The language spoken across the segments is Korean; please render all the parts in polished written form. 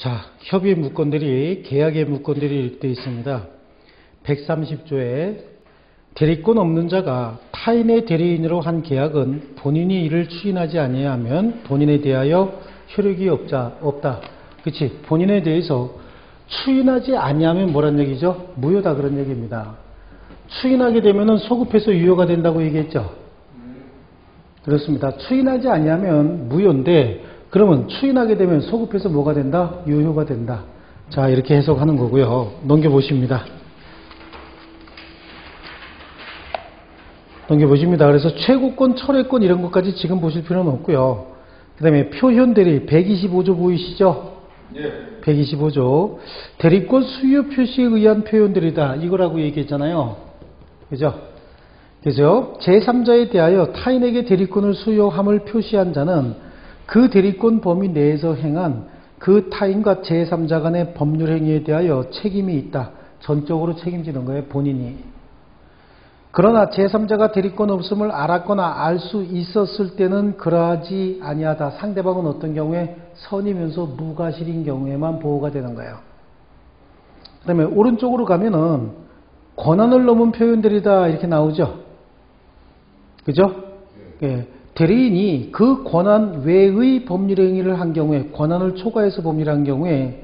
자, 협의의 무건들이 계약의 무건들이 이렇게 되어 있습니다. 130조에 대리권 없는 자가 타인의 대리인으로 한 계약은 본인이 이를 추인하지 아니하면 본인에 대하여 효력이 없다. 그치? 본인에 대해서 추인하지 아니하면 뭐란 얘기죠? 무효다 그런 얘기입니다. 추인하게 되면은 소급해서 유효가 된다고 얘기했죠? 그렇습니다. 추인하지 아니하면 무효인데 그러면 추인하게 되면 소급해서 뭐가 된다? 유효가 된다. 자, 이렇게 해석하는 거고요. 넘겨보십니다. 넘겨보십니다. 그래서 최고권, 철회권 이런 것까지 지금 보실 필요는 없고요. 그 다음에 표현대리 125조 보이시죠? 예. 125조. 대리권 수요 표시에 의한 표현대리다. 이거라고 얘기했잖아요. 그죠? 그죠? 제3자에 대하여 타인에게 대리권을 수요함을 표시한 자는 그 대리권 범위 내에서 행한 그 타인과 제3자 간의 법률 행위에 대하여 책임이 있다. 전적으로 책임지는 거예요. 본인이. 그러나 제3자가 대리권 없음을 알았거나 알 수 있었을 때는 그러하지 아니하다. 상대방은 어떤 경우에 선이면서 무과실인 경우에만 보호가 되는 거예요. 그 다음에 오른쪽으로 가면은 권한을 넘은 표현들이다 이렇게 나오죠. 그죠? 예. 대리인이 그 권한 외의 법률 행위를 한 경우에, 권한을 초과해서 법률을 한 경우에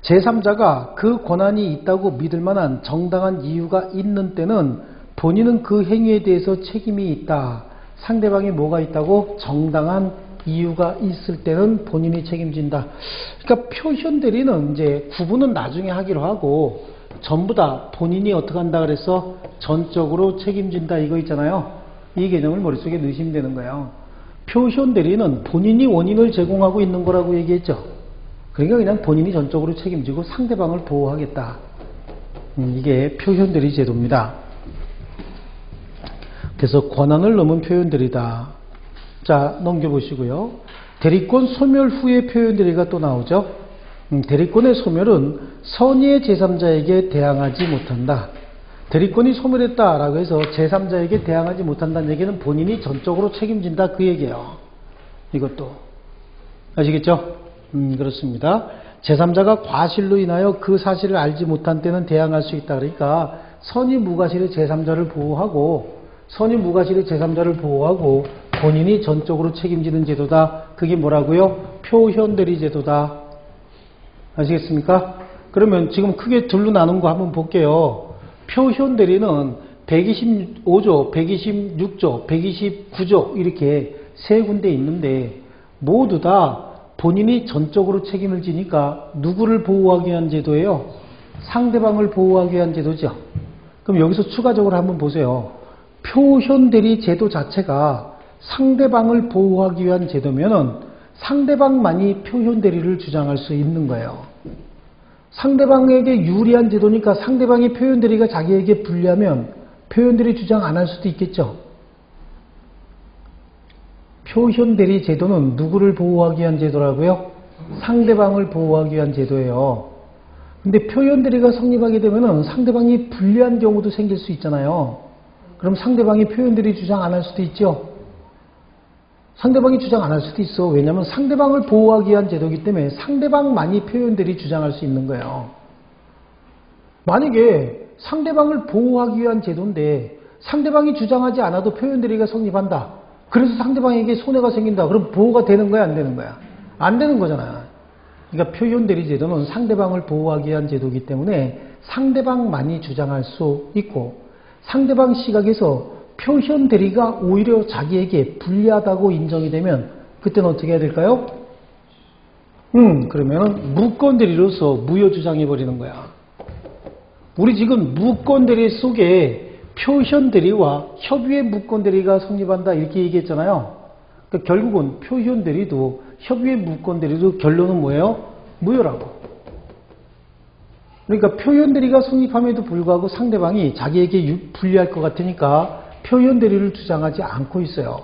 제3자가 그 권한이 있다고 믿을 만한 정당한 이유가 있는 때는 본인은 그 행위에 대해서 책임이 있다. 상대방이 뭐가 있다고? 정당한 이유가 있을 때는 본인이 책임진다. 그러니까 표현 대리는 이제 구분은 나중에 하기로 하고 전부 다 본인이 어떻게 한다 그래서 전적으로 책임진다 이거 있잖아요. 이 개념을 머릿속에 넣으시면 되는 거예요. 표현 대리는 본인이 원인을 제공하고 있는 거라고 얘기했죠. 그러니까 그냥 본인이 전적으로 책임지고 상대방을 보호하겠다. 이게 표현 대리 제도입니다. 그래서 권한을 넘은 표현 대리다. 자, 넘겨보시고요. 대리권 소멸 후의 표현 대리가 또 나오죠. 대리권의 소멸은 선의의 제3자에게 대항하지 못한다. 대리권이 소멸했다라고 해서 제3자에게 대항하지 못한다는 얘기는 본인이 전적으로 책임진다 그 얘기예요. 이것도. 아시겠죠? 그렇습니다. 제3자가 과실로 인하여 그 사실을 알지 못한 때는 대항할 수 있다. 그러니까 선의 무과실의 제3자를 보호하고 선의 무과실의 제3자를 보호하고 본인이 전적으로 책임지는 제도다. 그게 뭐라고요? 표현대리 제도다. 아시겠습니까? 그러면 지금 크게 둘로 나눈 거 한번 볼게요. 표현대리는 125조, 126조, 129조 이렇게 세 군데 있는데 모두 다 본인이 전적으로 책임을 지니까 누구를 보호하기 위한 제도예요? 상대방을 상대방을 위한 제도죠. 그럼 여기서 추가적으로 한번 보세요. 표현대리 제도 자체가 상대방을 보호하기 위한 제도면은 상대방만이 표현대리를 주장할 수 있는 거예요. 상대방에게 유리한 제도니까 상대방이 표현대리가 자기에게 불리하면 표현대리 주장 안 할 수도 있겠죠. 표현대리 제도는 누구를 보호하기 위한 제도라고요? 상대방을 보호하기 위한 제도예요. 근데 표현대리가 성립하게 되면은 상대방이 불리한 경우도 생길 수 있잖아요. 그럼 상대방이 표현대리 주장 안 할 수도 있죠. 상대방이 주장 안 할 수도 있어. 왜냐하면 상대방을 보호하기 위한 제도이기 때문에 상대방만이 표현대리 주장할 수 있는 거예요. 만약에 상대방을 보호하기 위한 제도인데 상대방이 주장하지 않아도 표현대리가 성립한다. 그래서 상대방에게 손해가 생긴다. 그럼 보호가 되는 거야 안 되는 거야? 안 되는 거잖아요. 그러니까 표현대리 제도는 상대방을 보호하기 위한 제도이기 때문에 상대방만이 주장할 수 있고 상대방 시각에서 표현 대리가 오히려 자기에게 불리하다고 인정이 되면 그때는 어떻게 해야 될까요? 그러면 무권 대리로서 무효 주장해 버리는 거야. 우리 지금 무권 대리 속에 표현 대리와 협의의 무권 대리가 성립한다 이렇게 얘기했잖아요. 그러니까 결국은 표현 대리도 협의의 무권 대리도 결론은 뭐예요? 무효라고. 그러니까 표현 대리가 성립함에도 불구하고 상대방이 자기에게 불리할 것 같으니까 표현 대리를 주장하지 않고 있어요.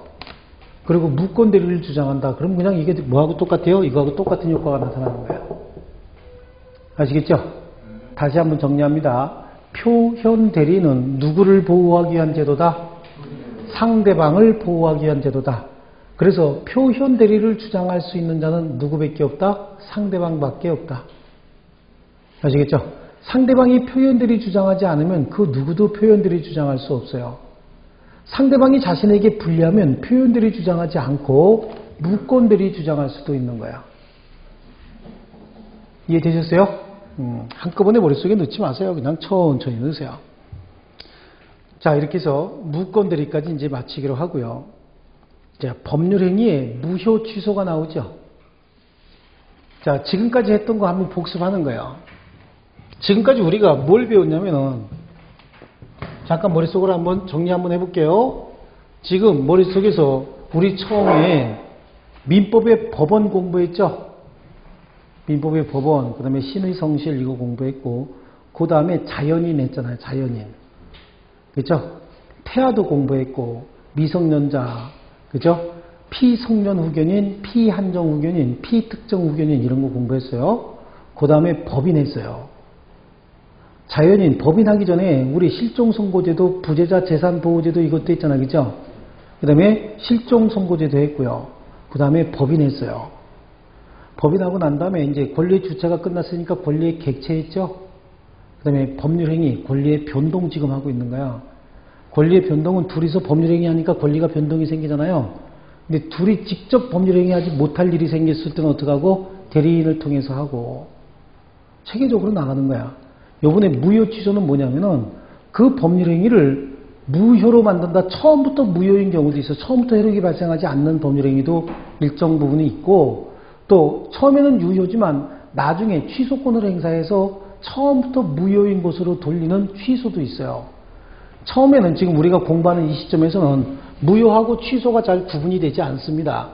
그리고 무권 대리를 주장한다. 그럼 그냥 이게 뭐하고 똑같아요? 이거하고 똑같은 효과가 나타나는 거예요. 아시겠죠? 다시 한번 정리합니다. 표현 대리는 누구를 보호하기 위한 제도다? 상대방을 보호하기 위한 제도다. 그래서 표현 대리를 주장할 수 있는 자는 누구밖에 없다? 상대방밖에 없다. 아시겠죠? 상대방이 표현 대리 주장하지 않으면 그 누구도 표현 대리 주장할 수 없어요. 상대방이 자신에게 불리하면 표현 대리 주장하지 않고 무권 대리 주장할 수도 있는 거야. 이해되셨어요? 한꺼번에 머릿속에 넣지 마세요. 그냥 천천히 넣으세요. 자, 이렇게 해서 무권 대리까지 이제 마치기로 하고요. 자, 법률 행위에 무효 취소가 나오죠. 자, 지금까지 했던 거 한번 복습하는 거예요. 지금까지 우리가 뭘 배웠냐면은, 잠깐 머릿속으로 한번 정리 한번 해볼게요. 지금 머릿속에서 우리 처음에 민법의 법원 공부했죠? 민법의 법원, 그 다음에 신의 성실 이거 공부했고, 그 다음에 자연인 했잖아요. 자연인. 그죠? 태아도 공부했고, 미성년자, 그죠? 피성년 후견인, 피한정 후견인, 피특정 후견인 이런 거 공부했어요. 그 다음에 법인 했어요. 자연인, 법인 하기 전에 우리 실종선고제도, 부재자 재산보호제도 이것도 했잖아요. 그죠? 그 다음에 실종선고제도 했고요. 그 다음에 법인 했어요. 법인하고 난 다음에 이제 권리의 주체가 끝났으니까 권리의 객체했죠? 그 다음에 법률행위, 권리의 변동 지금 하고 있는 거야. 권리의 변동은 둘이서 법률행위 하니까 권리가 변동이 생기잖아요. 근데 둘이 직접 법률행위 하지 못할 일이 생겼을 때는 어떻게 하고? 대리인을 통해서 하고. 체계적으로 나가는 거야. 요번에 무효 취소는 뭐냐면은 그 법률행위를 무효로 만든다. 처음부터 무효인 경우도 있어. 처음부터 효력이 발생하지 않는 법률행위도 일정 부분이 있고, 또 처음에는 유효지만 나중에 취소권을 행사해서 처음부터 무효인 것으로 돌리는 취소도 있어요. 처음에는 지금 우리가 공부하는 이 시점에서는 무효하고 취소가 잘 구분이 되지 않습니다.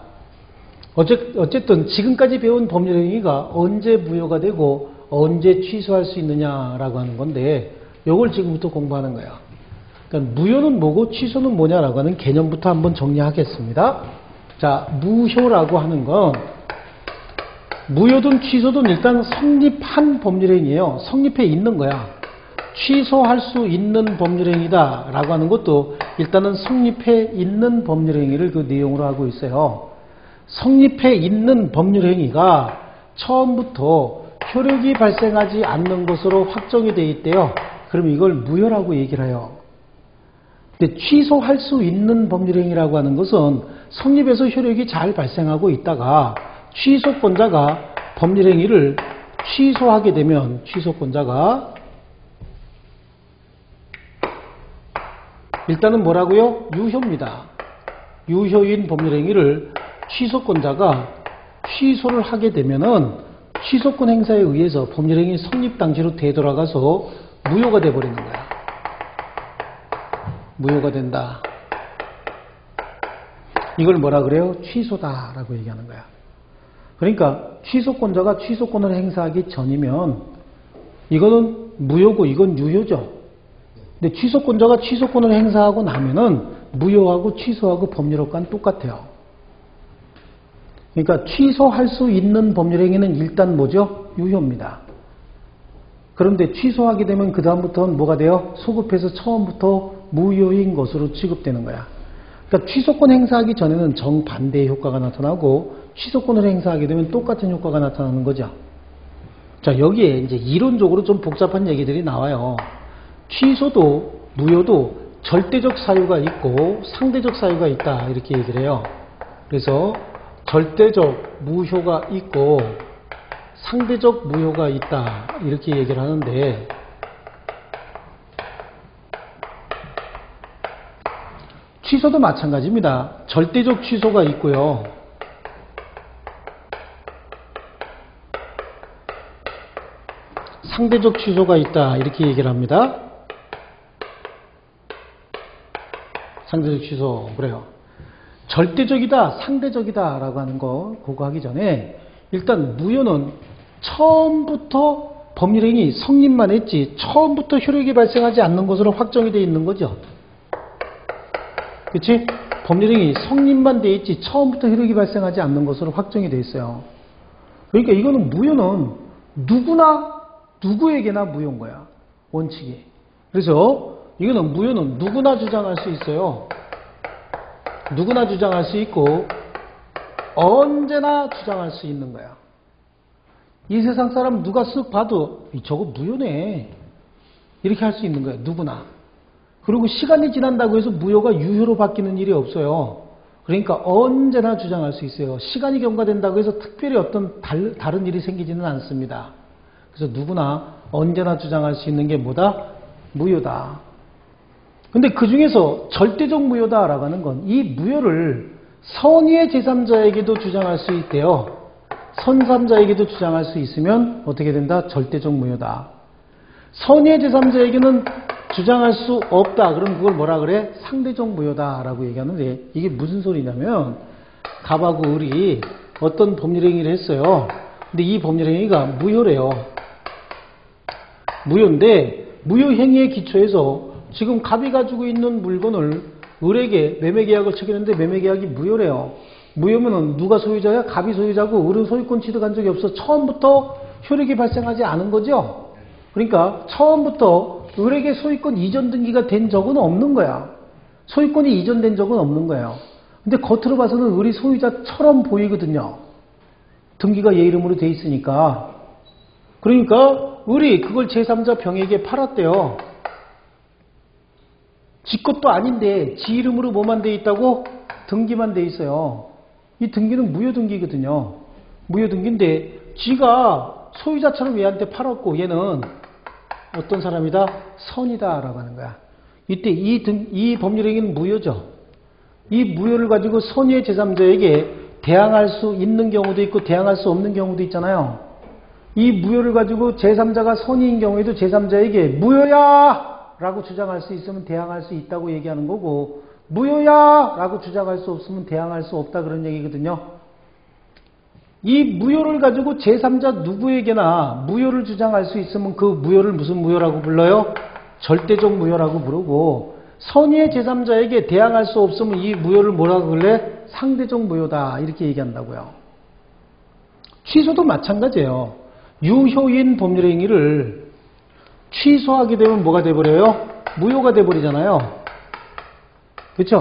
어쨌든 지금까지 배운 법률행위가 언제 무효가 되고 언제 취소할 수 있느냐라고 하는 건데, 이걸 지금부터 공부하는 거예요. 그러니까 무효는 뭐고 취소는 뭐냐라고 하는 개념부터 한번 정리하겠습니다. 자, 무효라고 하는 건 무효든 취소든 일단 성립한 법률행위예요. 성립해 있는 거야. 취소할 수 있는 법률행위다 라고 하는 것도 일단은 성립해 있는 법률행위를 그 내용으로 하고 있어요. 성립해 있는 법률행위가 처음부터 효력이 발생하지 않는 것으로 확정이 되어 있대요. 그럼 이걸 무효라고 얘기를 해요. 근데 취소할 수 있는 법률행위라고 하는 것은 성립해서 효력이 잘 발생하고 있다가 취소권자가 법률행위를 취소하게 되면 취소권자가 일단은 뭐라고요? 유효입니다. 유효인 법률행위를 취소권자가 취소를 하게 되면은 취소권 행사에 의해서 법률행위 성립 당시로 되돌아가서 무효가 돼버리는 거야. 무효가 된다. 이걸 뭐라 그래요? 취소다라고 얘기하는 거야. 그러니까 취소권자가 취소권을 행사하기 전이면 이거는 무효고 이건 유효죠. 근데 취소권자가 취소권을 행사하고 나면은 무효하고 취소하고 법률효과는 똑같아요. 그러니까 취소할 수 있는 법률행위는 일단 뭐죠? 유효입니다. 그런데 취소하게 되면 그 다음부터는 뭐가 돼요? 소급해서 처음부터 무효인 것으로 취급되는 거야. 그러니까 취소권 행사하기 전에는 정반대의 효과가 나타나고 취소권을 행사하게 되면 똑같은 효과가 나타나는 거죠. 자, 여기에 이제 이론적으로 좀 복잡한 얘기들이 나와요. 취소도 무효도 절대적 사유가 있고 상대적 사유가 있다 이렇게 얘기를 해요. 그래서 절대적 무효가 있고 상대적 무효가 있다 이렇게 얘기를 하는데, 취소도 마찬가지입니다. 절대적 취소가 있고요. 상대적 취소가 있다 이렇게 얘기를 합니다. 상대적 취소 그래요. 절대적이다 상대적이다 라고 하는 거 그거 하기 전에 일단 무효는 처음부터 법률행위 성립만 했지 처음부터 효력이 발생하지 않는 것으로 확정이 되어 있는 거죠. 그치? 법률행위 성립만 되어 있지 처음부터 효력이 발생하지 않는 것으로 확정이 되어 있어요. 그러니까 이거는 무효는 누구에게나 무효인 거야. 원칙이. 그래서 이거는 무효는 누구나 주장할 수 있어요. 누구나 주장할 수 있고 언제나 주장할 수 있는 거야. 이 세상 사람 누가 쓱 봐도 저거 무효네. 이렇게 할 수 있는 거야. 누구나. 그리고 시간이 지난다고 해서 무효가 유효로 바뀌는 일이 없어요. 그러니까 언제나 주장할 수 있어요. 시간이 경과된다고 해서 특별히 어떤 다른 일이 생기지는 않습니다. 그래서 누구나 언제나 주장할 수 있는 게 뭐다? 무효다. 근데 그 중에서 절대적 무효다라고 하는 건 이 무효를 선의의 제3자에게도 주장할 수 있대요. 선3자에게도 주장할 수 있으면 어떻게 된다? 절대적 무효다. 선의의 제3자에게는 주장할 수 없다. 그럼 그걸 뭐라 그래? 상대적 무효다라고 얘기하는데 이게 무슨 소리냐면 갑하고 을이 어떤 법률행위를 했어요. 근데 이 법률행위가 무효래요. 무효인데 무효행위의 기초에서 지금 갑이 가지고 있는 물건을 을에게 매매계약을 체결했는데 매매계약이 무효래요. 무효면은 누가 소유자야? 갑이 소유자고 을은 소유권 취득한 적이 없어. 처음부터 효력이 발생하지 않은 거죠. 그러니까 처음부터 을에게 소유권 이전 등기가 된 적은 없는 거야. 소유권이 이전된 적은 없는 거예요. 근데 겉으로 봐서는 을이 소유자처럼 보이거든요. 등기가 얘 이름으로 돼 있으니까. 그러니까 을이 그걸 제3자 병에게 팔았대요. 지 것도 아닌데 지 이름으로 뭐만 돼 있다고? 등기만 돼 있어요. 이 등기는 무효등기거든요. 무효등기인데 지가 소유자처럼 얘한테 팔았고 얘는 어떤 사람이다? 선이다 라고 하는 거야. 이때 이 법률행위는 무효죠. 이 무효를 가지고 선의의 제3자에게 대항할 수 있는 경우도 있고 대항할 수 없는 경우도 있잖아요. 이 무효를 가지고 제3자가 선의인 경우에도 제3자에게 무효야! 라고 주장할 수 있으면 대항할 수 있다고 얘기하는 거고 무효야! 라고 주장할 수 없으면 대항할 수 없다 그런 얘기거든요. 이 무효를 가지고 제3자 누구에게나 무효를 주장할 수 있으면 그 무효를 무슨 무효라고 불러요? 절대적 무효라고 부르고 선의의 제3자에게 대항할 수 없으면 이 무효를 뭐라고 그래? 상대적 무효다 이렇게 얘기한다고요. 취소도 마찬가지예요. 유효인 법률행위를 취소하게 되면 뭐가 돼버려요? 무효가 돼버리잖아요. 그렇죠?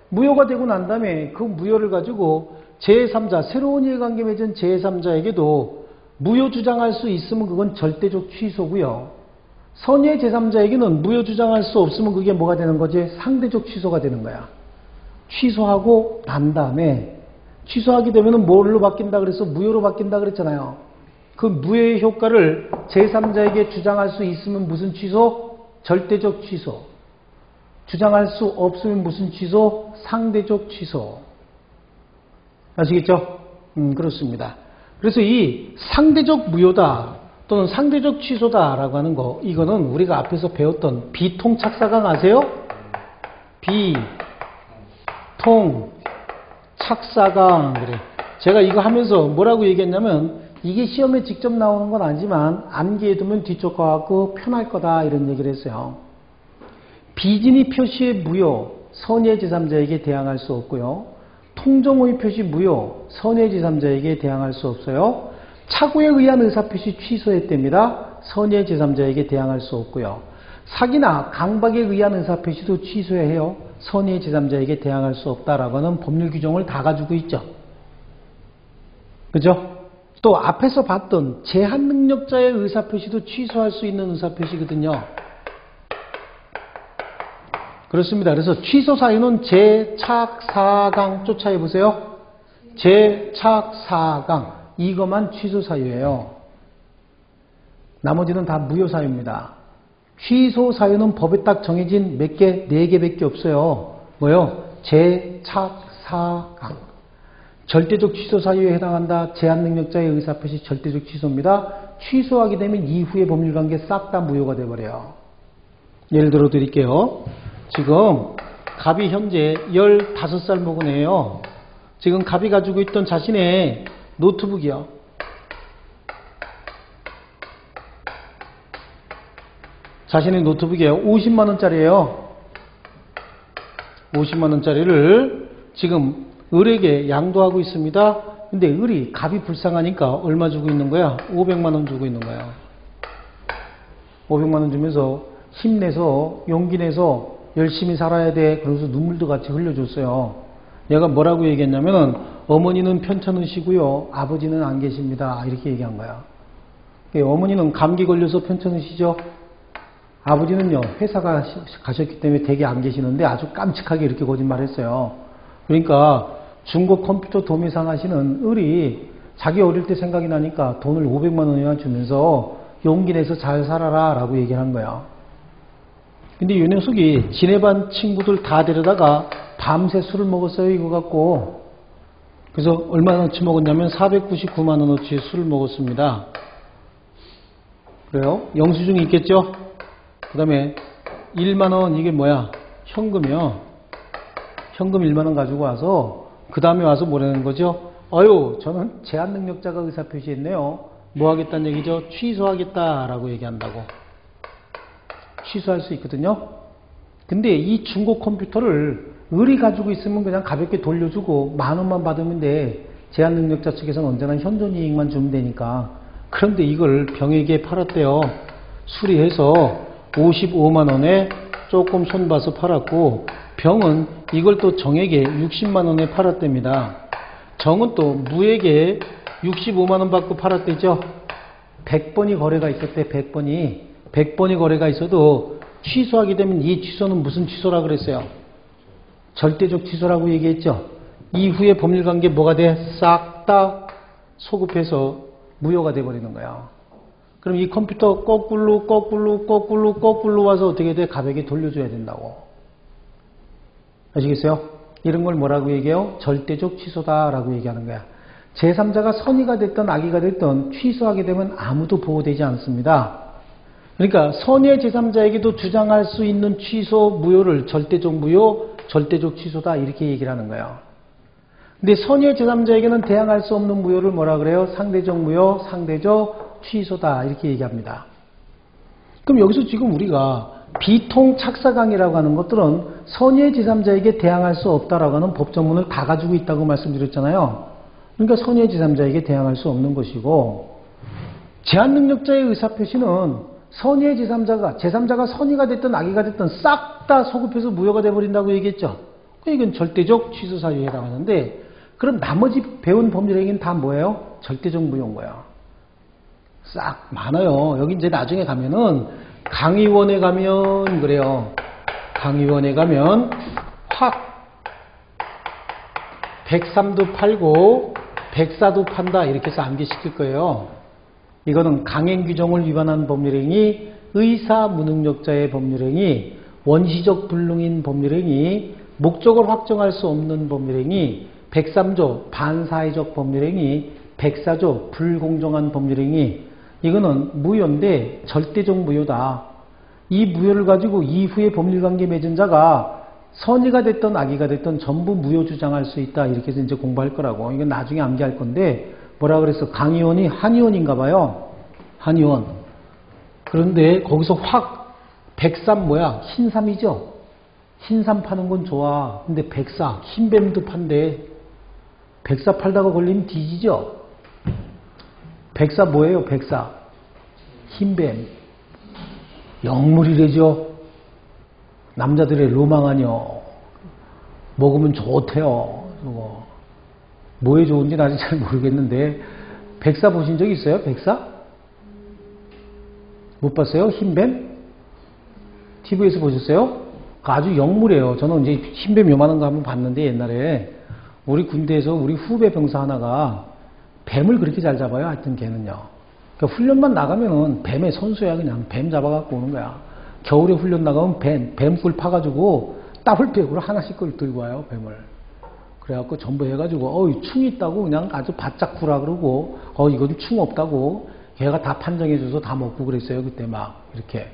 무효가 되고 난 다음에 그 무효를 가지고 제3자, 새로운 이해관계 맺은 제3자에게도 무효 주장할 수 있으면 그건 절대적 취소고요. 선의의 제3자에게는 무효 주장할 수 없으면 그게 뭐가 되는 거지? 상대적 취소가 되는 거야. 취소하고 난 다음에 취소하게 되면 뭘로 바뀐다 그래서 무효로 바뀐다 그랬잖아요. 그 무효의 효과를 제3자에게 주장할 수 있으면 무슨 취소? 절대적 취소. 주장할 수 없으면 무슨 취소? 상대적 취소. 아시겠죠? 그렇습니다. 그래서 이 상대적 무효다 또는 상대적 취소다라고 하는 거 이거는 우리가 앞에서 배웠던 비통착사강 아세요? 비통착사강 그래. 제가 이거 하면서 뭐라고 얘기했냐면 이게 시험에 직접 나오는 건 아니지만 암기해 두면 뒤쪽 가갖고 편할 거다 이런 얘기를 했어요. 비진이 표시의 무효, 선의의 제3자에게 대항할 수 없고요. 통정호의 표시 무효, 선의의 제3자에게 대항할 수 없어요. 착오에 의한 의사표시 취소했답니다. 선의의 제3자에게 대항할 수 없고요. 사기나 강박에 의한 의사표시도 취소해야 해요. 선의의 제3자에게 대항할 수 없다라고 하는 법률 규정을 다 가지고 있죠. 그죠? 또 앞에서 봤던 제한 능력자의 의사표시도 취소할 수 있는 의사표시거든요. 그렇습니다. 그래서 취소 사유는 제착사강 쫓아해 보세요. 제착사강 이것만 취소 사유예요. 나머지는 다 무효 사유입니다. 취소 사유는 법에 딱 정해진 몇 개? 4개밖에 없어요. 뭐요? 제착사강. 절대적 취소 사유에 해당한다. 제한 능력자의 의사표시 절대적 취소입니다. 취소하게 되면 이후의 법률관계 싹 다 무효가 돼버려요. 예를 들어 드릴게요. 지금 갑이 현재 15살 먹은 애예요. 지금 갑이 가지고 있던 자신의 노트북이요. 자신의 노트북이에요. 50만원짜리예요. 50만원짜리를 지금 을에게 양도하고 있습니다. 근데 을이 갑이 불쌍하니까 얼마 주고 있는 거야? 500만원 주고 있는 거야. 500만원 주면서 힘내서 용기 내서 열심히 살아야 돼. 그러면서 눈물도 같이 흘려줬어요. 얘가 뭐라고 얘기했냐면은 어머니는 편찮으시고요. 아버지는 안 계십니다. 이렇게 얘기한 거야. 어머니는 감기 걸려서 편찮으시죠? 아버지는요, 회사가 가셨기 때문에 댁에 안 계시는데 아주 깜찍하게 이렇게 거짓말했어요. 그러니까 중고 컴퓨터 도매상 하시는 을이 자기 어릴 때 생각이 나니까 돈을 500만 원이나 주면서 용기 내서 잘 살아라 라고 얘기를 한 거야. 근데 이 녀석이 지네 반 친구들 다 데려다가 밤새 술을 먹었어요. 이거 갖고. 그래서 얼마나치 먹었냐면 499만 원어치 술을 먹었습니다. 그래요? 영수증이 있겠죠? 그 다음에 1만 원 이게 뭐야? 현금이요. 현금 1만 원 가지고 와서 그 다음에 와서 뭐라는 거죠? 아유, 저는 제한능력자가 의사표시했네요. 뭐 하겠다는 얘기죠? 취소하겠다라고 얘기한다고. 취소할 수 있거든요. 근데 이 중고 컴퓨터를 을이 가지고 있으면 그냥 가볍게 돌려주고 10,000원만 받으면 돼. 제한능력자 측에서는 언제나 현존이익만 주면 되니까. 그런데 이걸 병에게 팔았대요. 수리해서 55만 원에 조금 손봐서 팔았고, 병은 이걸 또 정에게 60만 원에 팔았답니다. 정은 또 무에게 65만 원 받고 팔았대죠. 100번이 거래가 있었대. 100번이 거래가 있어도 취소하게 되면 이 취소는 무슨 취소라 그랬어요? 절대적 취소라고 얘기했죠. 이후에 법률관계 뭐가 돼? 싹 다 소급해서 무효가 돼버리는 거야. 그럼 이 컴퓨터 거꾸로 와서 어떻게 돼? 가볍게 돌려줘야 된다고. 아시겠어요? 이런 걸 뭐라고 얘기해요? 절대적 취소다라고 얘기하는 거야. 제3자가 선의가 됐든 악의가 됐든 취소하게 되면 아무도 보호되지 않습니다. 그러니까 선의의 제3자에게도 주장할 수 있는 취소 무효를 절대적 무효, 절대적 취소다 이렇게 얘기를 하는 거예요. 근데 선의의 제3자에게는 대항할 수 없는 무효를 뭐라 그래요? 상대적 무효, 상대적 취소다 이렇게 얘기합니다. 그럼 여기서 지금 우리가 비통착사강이라고 하는 것들은 선의의 제3자에게 대항할 수 없다라고 하는 법조문을 다 가지고 있다고 말씀드렸잖아요. 그러니까 선의의 제3자에게 대항할 수 없는 것이고, 제한능력자의 의사표시는 선의의 제3자가 선의가 됐든 악의가 됐든 싹 다 소급해서 무효가 돼버린다고 얘기했죠. 이건 절대적 취소 사유에 해당하는데, 그럼 나머지 배운 법률행위는 다 뭐예요? 절대적 무효인 거야. 싹 많아요. 여기 이제 나중에 가면은 강의원에 가면 그래요. 강의원에 가면 확 103도 팔고 104도 판다 이렇게 해서 암기시킬 거예요. 이거는 강행규정을 위반한 법률행위, 의사무능력자의 법률행위, 원시적 불능인 법률행위, 목적을 확정할 수 없는 법률행위, 103조 반사회적 법률행위, 104조 불공정한 법률행위. 이거는 무효인데 절대적 무효다. 이 무효를 가지고 이후에 법률관계 맺은 자가 선의가 됐든 악의가 됐든 전부 무효 주장할 수 있다. 이렇게 해서 이제 공부할 거라고. 이건 나중에 암기할 건데 뭐라 그랬어? 강의원이 한의원인가 봐요. 한의원. 그런데 거기서 확 103 뭐야? 흰삼이죠? 흰삼 파는 건 좋아. 근데 104 흰뱀도 판대. 104 팔다가 걸리면 뒤지죠? 104 뭐예요? 104 흰뱀. 영물이래죠. 남자들의 로망 아니요. 먹으면 좋대요. 이거. 뭐에 좋은지 아직 잘 모르겠는데 104 보신 적 있어요? 104? 못 봤어요? 흰뱀? TV에서 보셨어요? 아주 영물이에요. 저는 이제 흰뱀 요만한 거 한번 봤는데 옛날에 우리 군대에서 우리 후배 병사 하나가 뱀을 그렇게 잘 잡아요. 하여튼 걔는요. 그러니까 훈련만 나가면은 뱀의 선수야. 그냥 뱀 잡아갖고 오는 거야. 겨울에 훈련 나가면 뱀꿀 파가지고 따블백으로 하나씩 걸 들고 와요. 뱀을. 그래갖고 전부 해가지고 충 있다고 그냥 아주 바짝 구라 그러고 이건 충 없다고 걔가 다 판정해줘서 다 먹고 그랬어요. 그때 막 이렇게.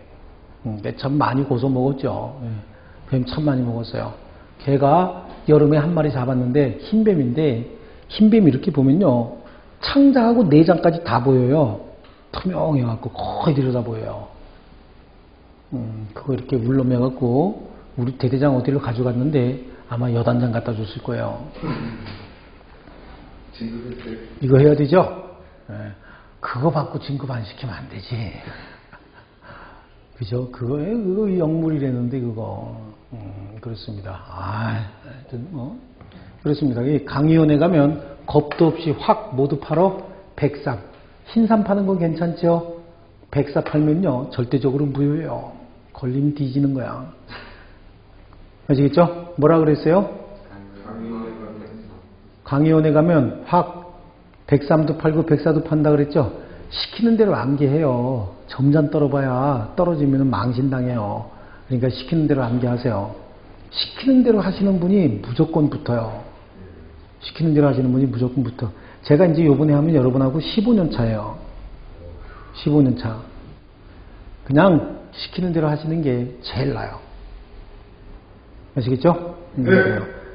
참 많이 고소 먹었죠. 뱀 참 많이 먹었어요. 걔가 여름에 한 마리 잡았는데 흰뱀인데 흰뱀 이렇게 보면요. 창자하고 내장까지 다 보여요. 투명해갖고 거의 들여다 보여요. 그거 이렇게 물러매갖고 우리 대대장 어디로 가져갔는데 아마 여단장 갖다 줬을 거예요. 이거 해야 되죠? 네. 그거 받고 진급 안 시키면 안 되지. 그죠? 그거 영물이랬는데 그거. 그렇습니다. 하여튼 그렇습니다. 이 강의원에 가면 겁도 없이 확 모두 팔어 103. 흰삼 파는 건 괜찮죠? 104 팔면요. 절대적으로 무효예요. 걸리면 뒤지는 거야. 아시겠죠? 뭐라 그랬어요? 강의원에 가면 확 103도 팔고 104도 판다 그랬죠? 시키는 대로 암기해요. 점잔 떨어봐야 떨어지면 망신당해요. 그러니까 시키는 대로 암기하세요. 시키는 대로 하시는 분이 무조건 붙어요. 시키는 대로 하시는 분이 무조건 붙어. 제가 이제 요번에 하면 여러분하고 15년 차예요. 15년 차. 그냥 시키는 대로 하시는 게 제일 나아요. 아시겠죠?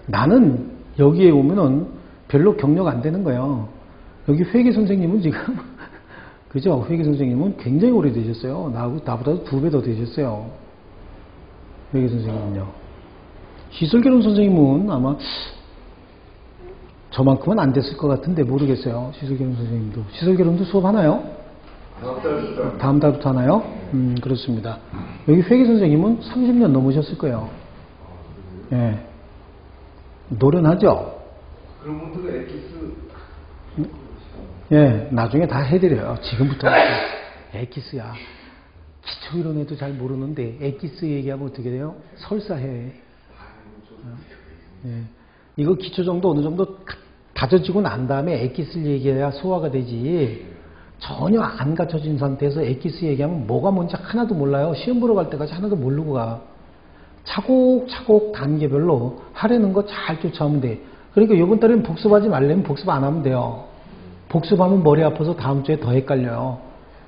나는 여기에 오면은 별로 경력 안 되는 거예요. 여기 회계 선생님은 지금 그죠? 회계 선생님은 굉장히 오래 되셨어요. 나보다 2배 더 되셨어요. 회계 선생님은요. 시설개론 선생님은 아마 저만큼은 안 됐을 것 같은데 모르겠어요. 시설개론 선생님도. 시설개론도 수업하나요? 다음 달부터 하나요? 그렇습니다. 여기 회계 선생님은 30년 넘으셨을 거예요. 예. 노련하죠? 그런 분들은 엑기스 예, 나중에 다 해드려요. 지금부터. 엑기스야. 기초이론에도 잘 모르는데 엑기스 얘기하면 어떻게 돼요? 설사해. 예. 이거 기초 정도 어느 정도 다져지고 난 다음에 엑기스 얘기해야 소화가 되지. 전혀 안 갖춰진 상태에서 엑기스 얘기하면 뭐가 뭔지 하나도 몰라요. 시험 보러 갈 때까지 하나도 모르고 가. 차곡차곡 단계별로 하려는 거 잘 쫓아오면 돼. 그러니까 이번 달에는 복습하지 말려면 복습 안 하면 돼요. 복습하면 머리 아파서 다음 주에 더 헷갈려요.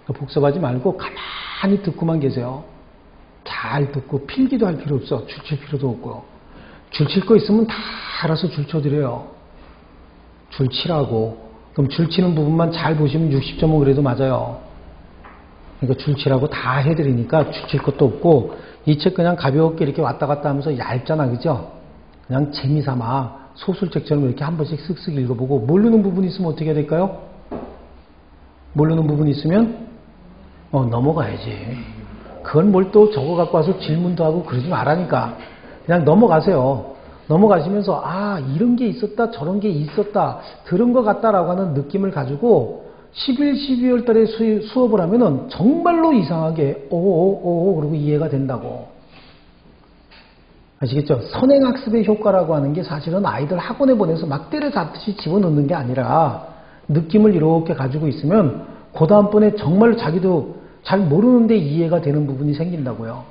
그러니까 복습하지 말고 가만히 듣고만 계세요. 잘 듣고 필기도 할 필요 없어. 줄 칠 필요도 없고. 줄 칠 거 있으면 다 알아서 줄 쳐드려요. 줄 치라고. 그럼 줄 치는 부분만 잘 보시면 60.5 그래도 맞아요. 그러니까 줄 치라고 다 해드리니까 줄 칠 것도 없고 이 책 그냥 가볍게 이렇게 왔다 갔다 하면서 얇잖아. 그죠? 그냥 재미삼아 소설책처럼 이렇게 한 번씩 쓱쓱 읽어보고 모르는 부분이 있으면 어떻게 해야 될까요? 모르는 부분이 있으면 넘어가야지. 그건 뭘 또 적어 갖고 와서 질문도 하고 그러지 말라니까. 그냥 넘어가세요. 넘어가시면서 이런 게 있었다 저런 게 있었다 들은 것 같다라고 하는 느낌을 가지고 11, 12월 달에 수업을 하면은 정말로 이상하게 그러고 이해가 된다고. 아시겠죠? 선행학습의 효과라고 하는 게 사실은 아이들 학원에 보내서 막 때려잡듯이 집어넣는 게 아니라 느낌을 이렇게 가지고 있으면 그 다음번에 정말로 자기도 잘 모르는데 이해가 되는 부분이 생긴다고요.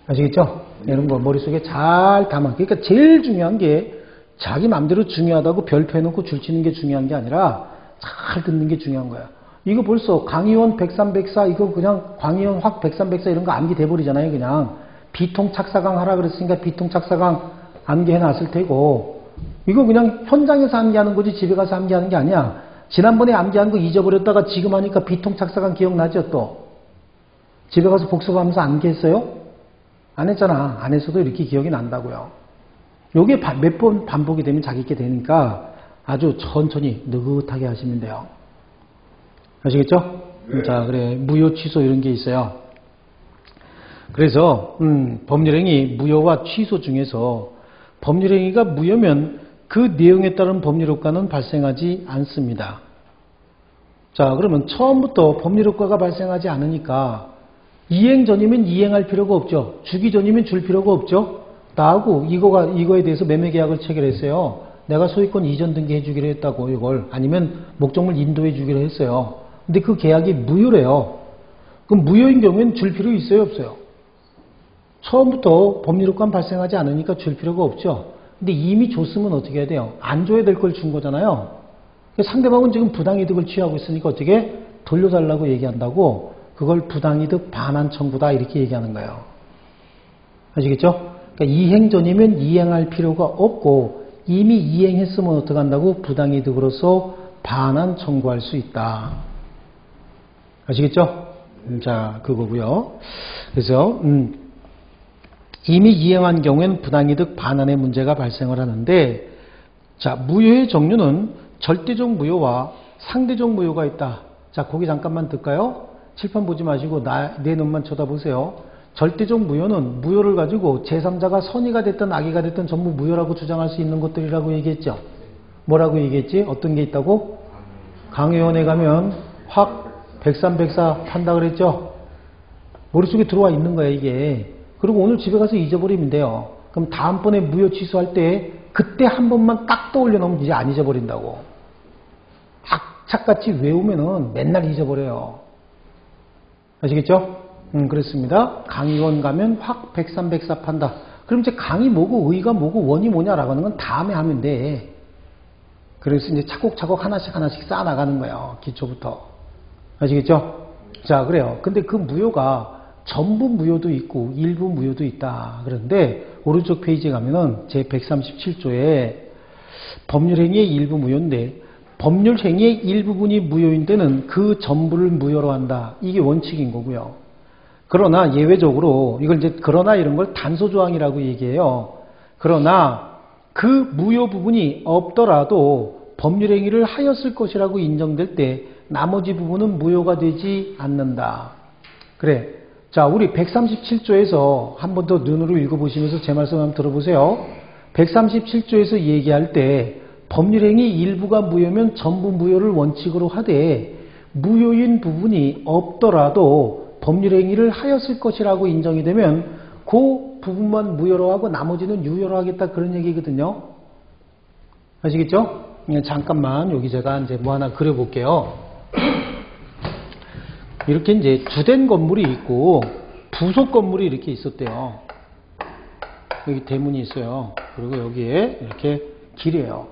아시겠죠? 이런 거 머릿속에 잘 담아. 그러니까 제일 중요한 게 자기 마음대로 중요하다고 별표해놓고 줄치는 게 중요한 게 아니라 잘 듣는 게 중요한 거야. 이거 벌써 강의원 103, 104 이거 그냥 강의원 확 103, 104 이런 거 암기 돼버리잖아요. 그냥 비통 착사강 하라 그랬으니까 비통 착사강 암기해 놨을 테고 이거 그냥 현장에서 암기하는 거지 집에 가서 암기하는 게 아니야. 지난번에 암기한 거 잊어버렸다가 지금 하니까 비통 착사강 기억나죠 또? 집에 가서 복습하면서 암기했어요? 안 했잖아. 안 했어도 이렇게 기억이 난다고요. 요게 몇 번 반복이 되면 자기께 되니까 아주 천천히 느긋하게 하시면 돼요. 아시겠죠? 네. 자, 그래. 무효, 취소 이런 게 있어요. 그래서 법률행위 무효와 취소 중에서 법률행위가 무효면 그 내용에 따른 법률효과는 발생하지 않습니다. 자, 그러면 처음부터 법률효과가 발생하지 않으니까 이행 전이면 이행할 필요가 없죠. 주기 전이면 줄 필요가 없죠. 나하고 이거에 대해서 매매계약을 체결했어요. 내가 소유권 이전 등기해 주기로 했다고 이걸 아니면 목적물 인도해 주기로 했어요. 근데 그 계약이 무효래요. 그럼 무효인 경우에는 줄 필요 있어요 없어요? 처음부터 법률효과는 발생하지 않으니까 줄 필요가 없죠. 근데 이미 줬으면 어떻게 해야 돼요? 안 줘야 될 걸 준 거잖아요. 상대방은 지금 부당이득을 취하고 있으니까 어떻게 돌려달라고 얘기한다고 그걸 부당이득 반환 청구다 이렇게 얘기하는 거예요. 아시겠죠? 그러니까 이행 전이면 이행할 필요가 없고 이미 이행했으면 어떻게 한다고 부당이득으로서 반환 청구할 수 있다. 아시겠죠? 자, 그거고요. 그래서 이미 이행한 경우에는 부당이득 반환의 문제가 발생을 하는데 자, 무효의 종류는 절대적 무효와 상대적 무효가 있다. 자, 거기 잠깐만 들까요? 칠판 보지 마시고 내 눈만 쳐다보세요. 절대적 무효는 무효를 가지고 제3자가 선의가 됐든 악의가 됐든 전부 무효라고 주장할 수 있는 것들이라고 얘기했죠. 뭐라고 얘기했지? 어떤 게 있다고? 강의원에 가면 확 백삼백사 판다 그랬죠. 머릿속에 들어와 있는 거야 이게. 그리고 오늘 집에 가서 잊어버리면 돼요. 그럼 다음번에 무효 취소할 때 그때 한 번만 딱 떠올려 놓으면 이제 안 잊어버린다고. 악착같이 외우면은 맨날 잊어버려요. 아시겠죠? 그렇습니다. 강의원 가면 확 백삼백사 판다. 그럼 이제 강이 뭐고 의가 뭐고 원이 뭐냐라고 하는 건 다음에 하면 돼. 그래서 이제 차곡차곡 하나씩 쌓아나가는 거예요. 기초부터. 아시겠죠? 자, 그래요. 근데 그 무효가 전부 무효도 있고 일부 무효도 있다. 그런데 오른쪽 페이지에 가면은 제 137조에 법률행위의 일부 무효인데 법률행위의 일부분이 무효인 데는 그 전부를 무효로 한다. 이게 원칙인 거고요. 그러나 예외적으로 이걸 이제 그러나 이런 걸 단소조항이라고 얘기해요. 그러나 그 무효 부분이 없더라도 법률행위를 하였을 것이라고 인정될 때 나머지 부분은 무효가 되지 않는다. 그래. 자, 우리 137조에서 한 번 더 눈으로 읽어보시면서 제 말씀 한번 들어보세요. 137조에서 얘기할 때 법률행위 일부가 무효면 전부 무효를 원칙으로 하되 무효인 부분이 없더라도 법률행위를 하였을 것이라고 인정이 되면 그 부분만 무효로 하고 나머지는 유효로 하겠다 그런 얘기거든요. 아시겠죠? 잠깐만 여기 제가 이제 뭐 하나 그려볼게요. 이렇게 이제 주된 건물이 있고 부속 건물이 이렇게 있었대요. 여기 대문이 있어요. 그리고 여기에 이렇게 길이에요.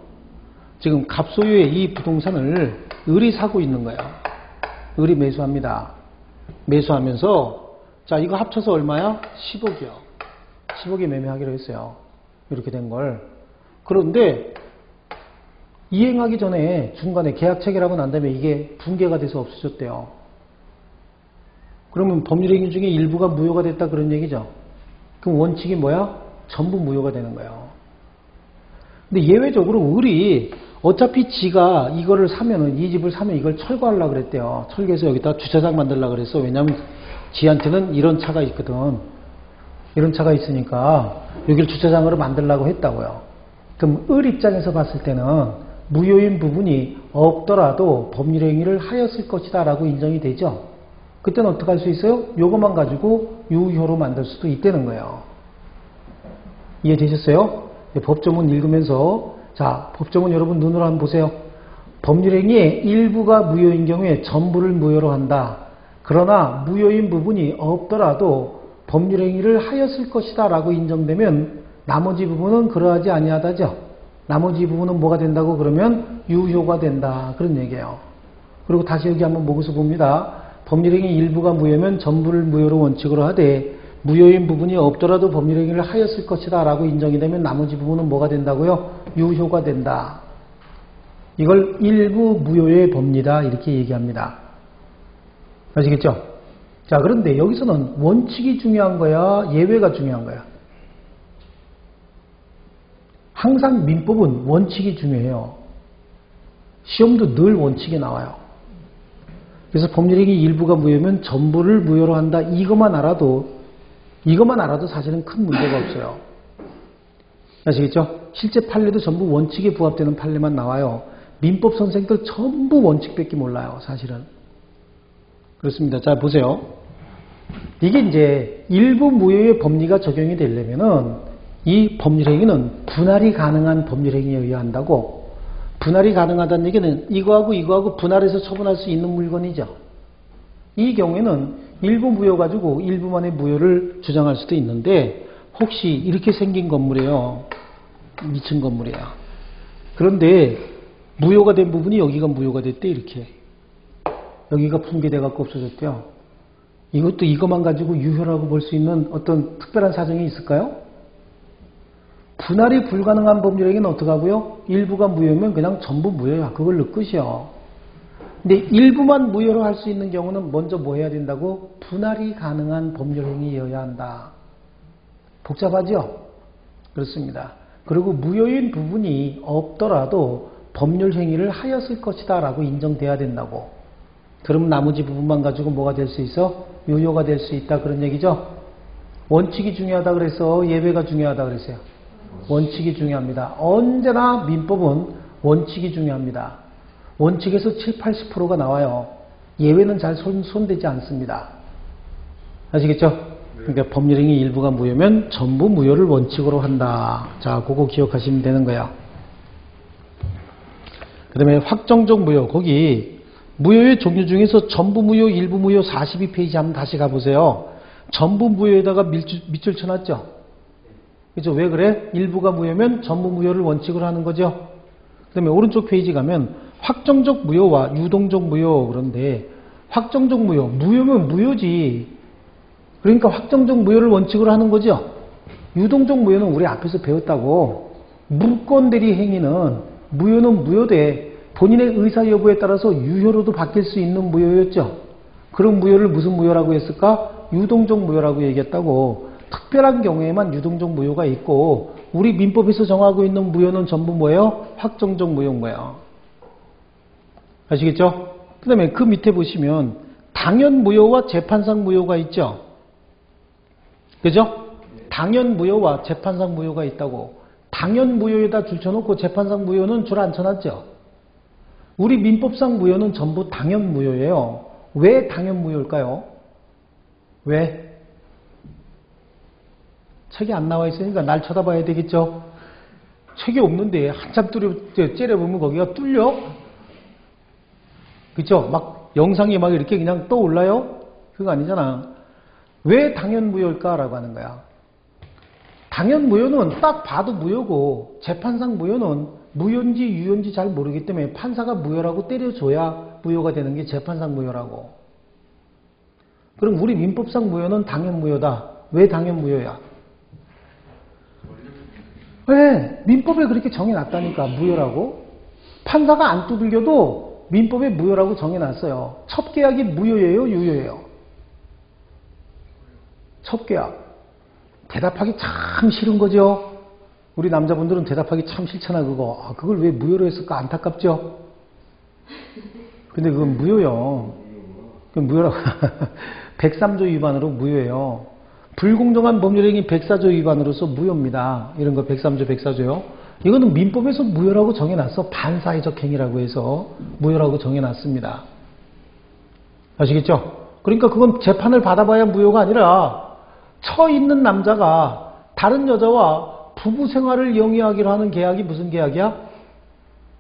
지금 갑소유의 이 부동산을 을이 사고 있는 거예요. 을이 매수합니다. 매수하면서 자 이거 합쳐서 얼마야? 10억이요. 10억에 매매하기로 했어요. 이렇게 된 걸. 그런데 이행하기 전에 중간에 계약 체결하고 난 다음에 이게 붕괴가 돼서 없어졌대요. 그러면 법률행위 중에 일부가 무효가 됐다 그런 얘기죠. 그럼 원칙이 뭐야? 전부 무효가 되는 거예요. 근데 예외적으로 을이 어차피 지가 이거를 사면은 이 집을 사면 이걸 철거하려고 그랬대요. 철거해서 여기다 주차장 만들려고 그랬어. 왜냐면 지한테는 이런 차가 있거든. 이런 차가 있으니까 여기를 주차장으로 만들려고 했다고요. 그럼 을 입장에서 봤을 때는 무효인 부분이 없더라도 법률행위를 하였을 것이다 라고 인정이 되죠. 그때는 어떻게 할 수 있어요? 요것만 가지고 유효로 만들 수도 있다는 거예요. 이해되셨어요? 법조문 읽으면서 자, 법조문 여러분 눈으로 한번 보세요. 법률행위의 일부가 무효인 경우에 전부를 무효로 한다. 그러나 무효인 부분이 없더라도 법률행위를 하였을 것이다 라고 인정되면 나머지 부분은 그러하지 아니하다죠. 나머지 부분은 뭐가 된다고 그러면 유효가 된다. 그런 얘기예요. 그리고 다시 여기 한번 보고서 봅니다. 법률행위 일부가 무효면 전부를 무효로 원칙으로 하되 무효인 부분이 없더라도 법률행위를 하였을 것이다 라고 인정이 되면 나머지 부분은 뭐가 된다고요? 유효가 된다. 이걸 일부 무효의 법리다 이렇게 얘기합니다. 아시겠죠? 자, 그런데 여기서는 원칙이 중요한 거야? 예외가 중요한 거야? 항상 민법은 원칙이 중요해요. 시험도 늘 원칙이 나와요. 그래서 법률행위 일부가 무효면 전부를 무효로 한다. 이것만 알아도 사실은 큰 문제가 없어요. 아시겠죠? 실제 판례도 전부 원칙에 부합되는 판례만 나와요. 민법 선생들 전부 원칙밖에 몰라요. 사실은. 그렇습니다. 자, 보세요. 이게 이제 일부 무효의 법리가 적용이 되려면은 이 법률행위는 분할이 가능한 법률행위에 의해야 한다고. 분할이 가능하다는 얘기는 이거하고 분할해서 처분할 수 있는 물건이죠. 이 경우에는 일부 무효 가지고 일부만의 무효를 주장할 수도 있는데 혹시 이렇게 생긴 건물이에요. 미친 건물이야. 그런데 무효가 된 부분이 여기가 무효가 됐대. 이렇게. 여기가 붕괴돼 갖고 없어졌대요. 이것도 이것만 가지고 유효라고 볼 수 있는 어떤 특별한 사정이 있을까요? 분할이 불가능한 법률행위는 어떻게 하고요? 일부가 무효면 그냥 전부 무효야. 그걸로 끝이요. 근데 일부만 무효로 할 수 있는 경우는 먼저 뭐 해야 된다고? 분할이 가능한 법률행위여야 한다. 복잡하죠? 그렇습니다. 그리고 무효인 부분이 없더라도 법률행위를 하였을 것이다 라고 인정돼야 된다고. 그럼 나머지 부분만 가지고 뭐가 될 수 있어? 유효가 될 수 있다 그런 얘기죠? 원칙이 중요하다 그래서 예외가 중요하다 그랬어요. 원칙이 중요합니다. 언제나 민법은 원칙이 중요합니다. 원칙에서 7, 80%가 나와요. 예외는 잘 손대지 않습니다. 아시겠죠? 그러니까 법률행위 일부가 무효면 전부 무효를 원칙으로 한다. 자, 그거 기억하시면 되는 거야. 그 다음에 확정적 무효. 거기 무효의 종류 중에서 전부 무효, 일부 무효 42페이지 한번 다시 가보세요. 전부 무효에다가 밑줄 쳐놨죠? 그죠? 왜 그래? 일부가 무효면 전부 무효를 원칙으로 하는 거죠? 그 다음에 오른쪽 페이지 가면 확정적 무효와 유동적 무효. 그런데 확정적 무효. 무효면 무효지. 그러니까 확정적 무효를 원칙으로 하는 거죠? 유동적 무효는 우리 앞에서 배웠다고. 무권대리 행위는 무효는 무효돼. 본인의 의사 여부에 따라서 유효로도 바뀔 수 있는 무효였죠. 그런 무효를 무슨 무효라고 했을까? 유동적 무효라고 얘기했다고. 특별한 경우에만 유동적 무효가 있고 우리 민법에서 정하고 있는 무효는 전부 뭐예요? 확정적 무효인 거예요. 아시겠죠? 그 다음에 그 밑에 보시면 당연 무효와 재판상 무효가 있죠. 그죠? 당연 무효와 재판상 무효가 있다고. 당연 무효에다 줄 쳐놓고 재판상 무효는 줄 안 쳐놨죠. 우리 민법상 무효는 전부 당연 무효예요. 왜 당연 무효일까요? 왜? 책이 안 나와 있으니까 날 쳐다봐야 되겠죠. 책이 없는데 한참 째려보면 거기가 뚫려? 그쵸? 막 영상이 막 이렇게 그냥 떠올라요? 그거 아니잖아. 왜 당연 무효일까라고 하는 거야. 당연 무효는 딱 봐도 무효고 재판상 무효는 무효인지 유효인지 잘 모르기 때문에 판사가 무효라고 때려줘야 무효가 되는 게 재판상 무효라고. 그럼 우리 민법상 무효는 당연 무효다. 왜 당연 무효야? 왜? 민법에 그렇게 정해놨다니까 무효라고. 판사가 안 두들겨도 민법에 무효라고 정해놨어요. 첩계약이 무효예요? 유효예요? 첩계약. 대답하기 참 싫은 거죠. 우리 남자분들은 대답하기 참 싫잖아 그거. 아, 그걸 왜 무효로 했을까 안타깝죠. 근데 그건 무효요. 그건 무효라고. 103조 위반으로 무효예요. 불공정한 법률행위 104조 위반으로서 무효입니다. 이런 거 103조 104조요. 이거는 민법에서 무효라고 정해놨어. 반사회적 행위라고 해서 무효라고 정해놨습니다. 아시겠죠? 그러니까 그건 재판을 받아봐야 무효가 아니라 처 있는 남자가 다른 여자와 부부 생활을 영위하기로 하는 계약이 무슨 계약이야?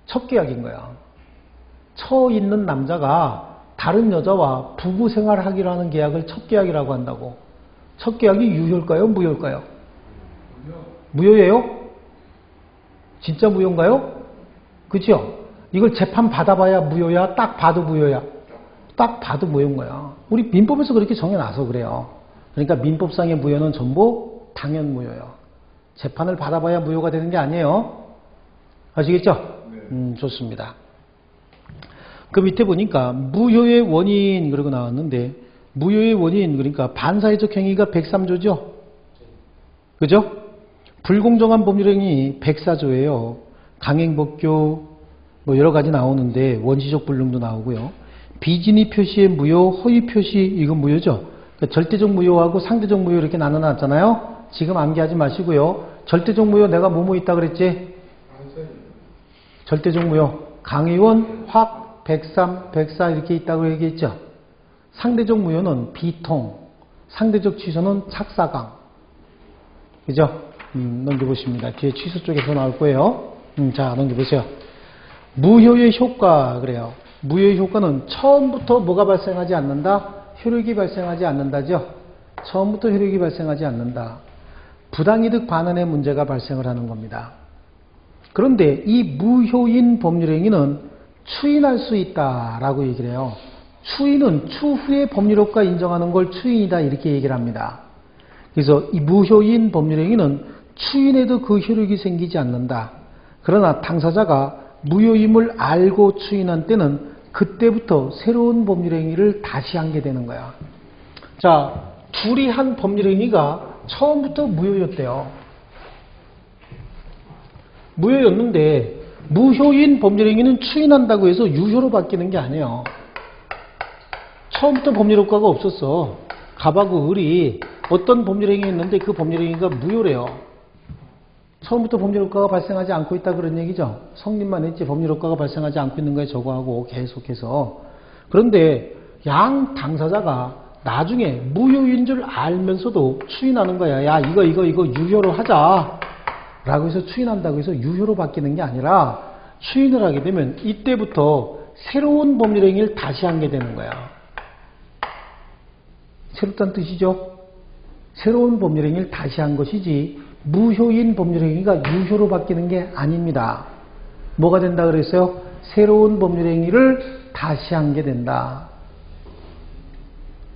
첩계약인 거야. 처 있는 남자가 다른 여자와 부부 생활을 하기로 하는 계약을 첩계약이라고 한다고. 첩계약이 유효일까요? 무효일까요? 무효예요? 진짜 무효인가요? 그죠? 이걸 재판 받아봐야 무효야? 딱 봐도 무효야? 딱 봐도 무효인 거야. 우리 민법에서 그렇게 정해놔서 그래요. 그러니까 민법상의 무효는 전부 당연 무효예요. 재판을 받아봐야 무효가 되는 게 아니에요. 아시겠죠? 좋습니다. 그 밑에 보니까 무효의 원인 그러고 나왔는데 무효의 원인 그러니까 반사회적 행위가 103조죠. 그죠? 불공정한 법률행위 104조예요. 강행법규 뭐 여러 가지 나오는데 원시적 불능도 나오고요. 비진의 표시의 무효, 허위 표시 이건 무효죠. 그러니까 절대적 무효하고 상대적 무효 이렇게 나눠놨잖아요. 지금 암기하지 마시고요. 절대적 무효 내가 뭐뭐 있다 그랬지? 절대적 무효 강의원, 확, 103, 104 이렇게 있다고 얘기했죠. 상대적 무효는 비통, 상대적 취소는 착사강. 그죠? 넘겨보십니다. 뒤에 취소 쪽에서 나올 거예요. 자, 넘겨보세요. 무효의 효과 그래요. 무효의 효과는 처음부터 뭐가 발생하지 않는다? 효력이 발생하지 않는다죠. 처음부터 효력이 발생하지 않는다. 부당이득 반환의 문제가 발생을 하는 겁니다. 그런데 이 무효인 법률행위는 추인할 수 있다라고 얘기를 해요. 추인은 추후에 법률효과 인정하는 걸 추인이다 이렇게 얘기를 합니다. 그래서 이 무효인 법률행위는 추인해도 그 효력이 생기지 않는다. 그러나 당사자가 무효임을 알고 추인한 때는 그때부터 새로운 법률행위를 다시 하게 되는 거야. 자, 둘이 한 법률행위가 처음부터 무효였대요. 무효였는데 무효인 법률행위는 추인한다고 해서 유효로 바뀌는 게 아니에요. 처음부터 법률효과가 없었어. 갑하고 을이 어떤 법률행위 했는데 그 법률행위가 무효래요. 처음부터 법률효과가 발생하지 않고 있다 그런 얘기죠. 성립만 했지 법률효과가 발생하지 않고 있는 거에 저거하고 계속해서. 그런데 양 당사자가 나중에 무효인 줄 알면서도 추인하는 거야. 야 이거 유효로 하자 라고 해서 추인한다고 해서 유효로 바뀌는 게 아니라 추인을 하게 되면 이때부터 새로운 법률행위를 다시 하게 되는 거야. 새롭다는 뜻이죠. 새로운 법률행위를 다시 한 것이지 무효인 법률행위가 유효로 바뀌는 게 아닙니다. 뭐가 된다 그랬어요? 새로운 법률행위를 다시 한 게 된다.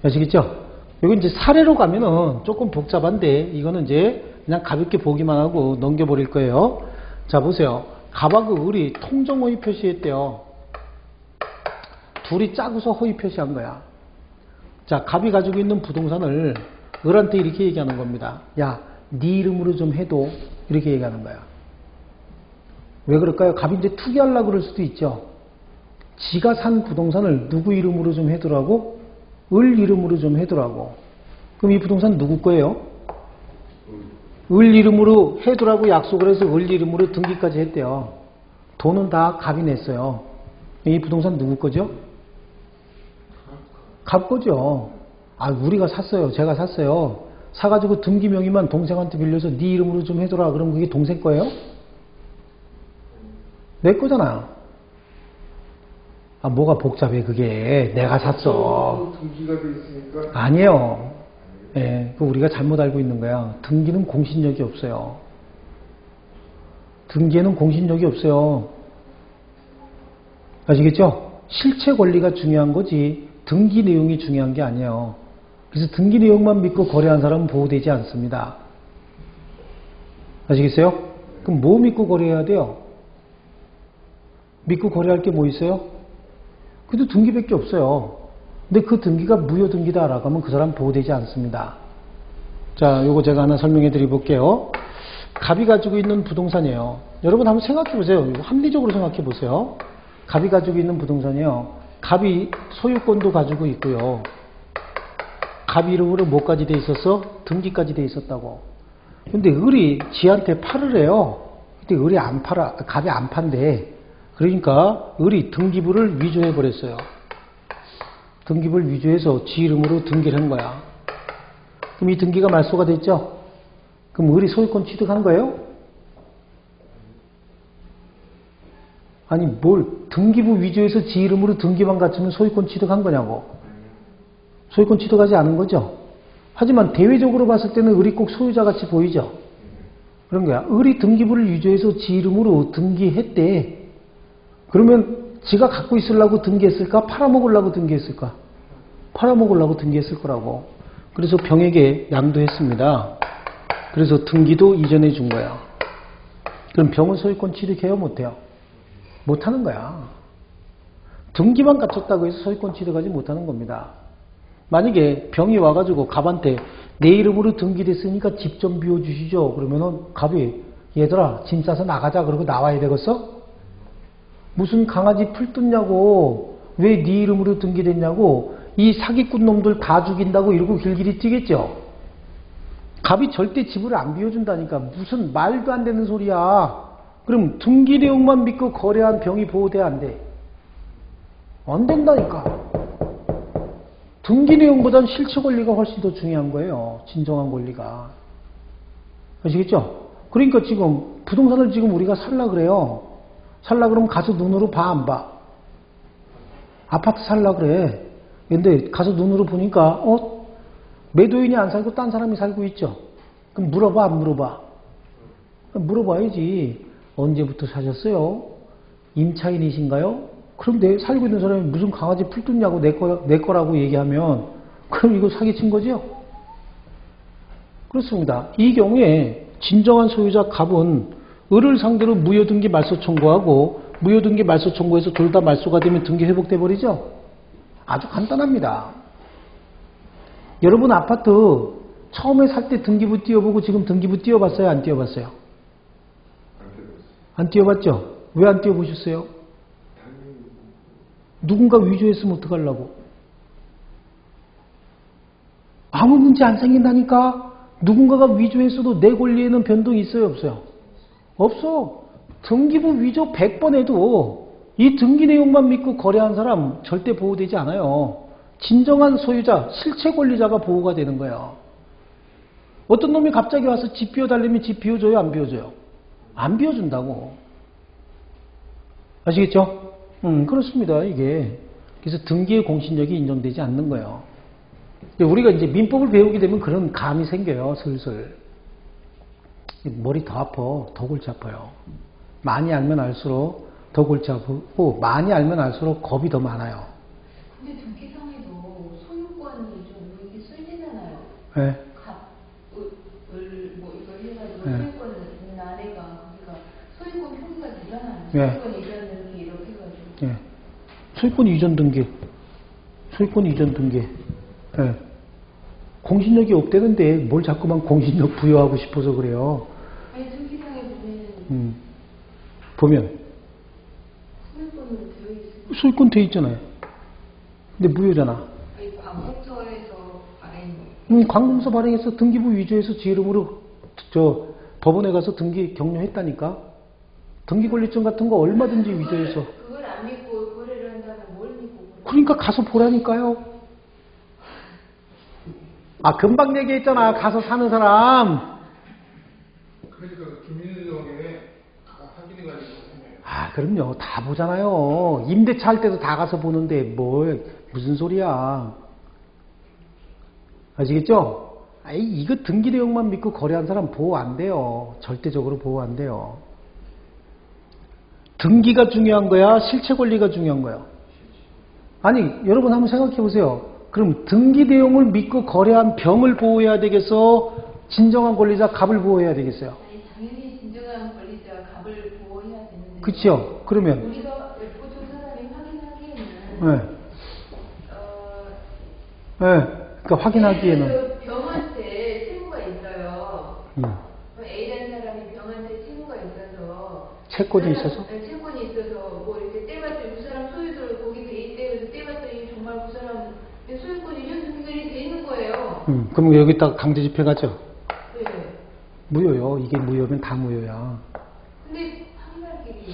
아시겠죠? 여기 이제 사례로 가면은 조금 복잡한데 이거는 이제 그냥 가볍게 보기만 하고 넘겨버릴 거예요. 자 보세요. 갑하고 을이 통정 허위 표시했대요. 둘이 짜고서 허위 표시한 거야. 자 갑이 가지고 있는 부동산을 을한테 이렇게 얘기하는 겁니다. 야 네 이름으로 좀 해도 이렇게 얘기하는 거야. 왜 그럴까요? 갑이 이제 투기하려고 그럴 수도 있죠. 지가 산 부동산을 누구 이름으로 좀 해두라고? 을 이름으로 좀 해두라고. 그럼 이 부동산 누구 거예요? 을 이름으로 해두라고 약속을 해서 을 이름으로 등기까지 했대요. 돈은 다 갑이 냈어요. 이 부동산 누구 거죠? 갑 거죠. 아 우리가 샀어요. 제가 샀어요. 사가지고 등기 명의만 동생한테 빌려서 네 이름으로 좀 해둬라. 그럼 그게 동생 거예요? 내 거잖아. 아 뭐가 복잡해 그게. 내가 샀어. 등기가 돼 있으니까. 아니에요. 예, 그 우리가 잘못 알고 있는 거야. 등기는 공신력이 없어요. 등기에는 공신력이 없어요. 아시겠죠? 실체 권리가 중요한 거지 등기 내용이 중요한 게 아니에요. 그래서 등기 내용만 믿고 거래한 사람은 보호되지 않습니다. 아시겠어요? 그럼 뭐 믿고 거래해야 돼요? 믿고 거래할 게 뭐 있어요? 그래도 등기밖에 없어요. 근데 그 등기가 무효 등기다라고 하면 그 사람 보호되지 않습니다. 자, 요거 제가 하나 설명해 드려 볼게요. 갑이 가지고 있는 부동산이에요. 여러분 한번 생각해 보세요. 합리적으로 생각해 보세요. 갑이 가지고 있는 부동산이요. 갑이 소유권도 가지고 있고요. 갑 이름으로 뭐까지 돼 있었어? 등기까지 돼 있었다고. 근데 을이 지한테 팔을 해요. 근데 을이 안 팔아, 갑이 안 판대. 그러니까 을이 등기부를 위조해 버렸어요. 등기부를 위조해서 지 이름으로 등기를 한 거야. 그럼 이 등기가 말소가 됐죠? 그럼 을이 소유권 취득한 거예요? 아니 뭘 등기부 위조해서 지 이름으로 등기만 갖추면 소유권 취득한 거냐고. 소유권 취득하지 않은 거죠. 하지만 대외적으로 봤을 때는 을이 꼭 소유자같이 보이죠. 그런 거야. 을이 등기부를 위조해서 지 이름으로 등기했대. 그러면 지가 갖고 있으려고 등기했을까? 팔아먹으려고 등기했을까? 팔아먹으려고 등기했을 거라고. 그래서 병에게 양도했습니다. 그래서 등기도 이전해 준 거야. 그럼 병은 소유권 취득해요? 못해요? 못하는 거야. 등기만 갖췄다고 해서 소유권 취득하지 못하는 겁니다. 만약에 병이 와가지고 갑한테 내 이름으로 등기됐으니까 집 좀 비워주시죠. 그러면은 갑이 얘들아 짐 싸서 나가자 그러고 나와야 되겠어? 무슨 강아지 풀 뜯냐고 왜 네 이름으로 등기됐냐고 이 사기꾼 놈들 다 죽인다고 이러고 길길이 뛰겠죠. 갑이 절대 집을 안 비워준다니까. 무슨 말도 안 되는 소리야. 그럼 등기 내용만 믿고 거래한 병이 보호돼야 안 돼? 안 된다니까. 등기 내용보단 실체 권리가 훨씬 더 중요한 거예요. 진정한 권리가. 아시겠죠? 그러니까 지금 부동산을 지금 우리가 살라 그래요. 살라 그러면 가서 눈으로 봐, 안 봐? 아파트 살라 그래. 근데 가서 눈으로 보니까 매도인이 안 살고 딴 사람이 살고 있죠. 그럼 물어봐, 안 물어봐? 물어봐야지. 언제부터 사셨어요? 임차인이신가요? 그럼 내 살고 있는 사람이 무슨 강아지 풀 뜯냐고 내 거라고 얘기하면 그럼 이거 사기친 거죠? 그렇습니다. 이 경우에 진정한 소유자 갑은 을을 상대로 무효등기 말소 청구하고 무효등기 말소 청구해서 둘 다 말소가 되면 등기 회복돼 버리죠? 아주 간단합니다. 여러분 아파트 처음에 살 때 등기부 띄워보고 지금 등기부 띄워봤어요? 안 띄워봤어요? 안 띄워봤죠? 왜 안 띄워보셨어요? 누군가 위조했으면 어떡하려고? 아무 문제 안 생긴다니까. 누군가가 위조했어도 내 권리에는 변동이 있어요, 없어요? 없어. 등기부 위조 100번 해도 이 등기 내용만 믿고 거래한 사람 절대 보호되지 않아요. 진정한 소유자, 실체 권리자가 보호가 되는 거예요. 어떤 놈이 갑자기 와서 집 비워달라면 집 비워줘요, 안 비워줘요? 안 비워준다고. 아시겠죠? 그렇습니다, 이게. 그래서 등기의 공신력이 인정되지 않는 거예요. 우리가 이제 민법을 배우게 되면 그런 감이 생겨요, 슬슬. 머리 더 아파, 더 골치 아파요. 많이 알면 알수록 더 골치 아프고, 많이 알면 알수록 겁이 더 많아요. 근데 등기상에도 소유권이 좀 이렇게 쓸리잖아요. 네. 뭐 이걸 해가지고 네. 소유권을 나래가 그러니까 소유권 표기가 되잖아요. 네. 소유권 이전 등기 이렇게 해가지고. 네. 소유권 이전 등기. 소유권 이전 등기. 네. 공신력이 없대는데 뭘 자꾸만 공신력 부여하고 싶어서 그래요. 아니 등기상에 보면 보면 소유권으로 되어 있어요. 소유권 돼 있잖아요. 근데 무효잖아. 아니 관공서에서 발행. 관공서 발행해서 등기부 위조해서 지 이름으로 법원에 가서 등기 격려했다니까. 등기권리증 같은 거 얼마든지 위조해서. 그걸 안 믿고 거래를 한다면 뭘 믿고? 그러니까 가서 보라니까요. 아, 금방 얘기했잖아. 가서 사는 사람. 그러니까 김민정에 확인해가지고 생겨요. 아, 그럼요. 다 보잖아요. 임대차 할 때도 다 가서 보는데 무슨 소리야. 아시겠죠? 아이, 이거 등기 내용만 믿고 거래한 사람 보호 안 돼요. 절대적으로 보호 안 돼요. 등기가 중요한 거야? 실체 권리가 중요한 거야? 아니, 여러분 한번 생각해 보세요. 그럼 등기 내용을 믿고 거래한 병을 보호해야 되겠어? 진정한 권리자 갑을 보호해야 되겠어요? 아니 당연히 진정한 권리자 갑을 보호해야 되는데. 그치요? 그러면 우리가 보통 사람이 확인하기에는. 네. 그러니까 확인하기에는 그 병한테 채무가 있어요. A라는 사람이 병한테 채무가 있어서. 채권이 있어서? 네, 채권이 있어서 뭐 이렇게 떼봤더니 그 사람 소유들 거기 돼 있대. 그래서 떼봤더니 정말 그 사람 소유권이 이전 등기들이 돼 있는 거예요. 그럼 여기다가 강제 집행하죠? 네. 무효요. 이게 무효면 다 무효야. 근데 확인할 길이.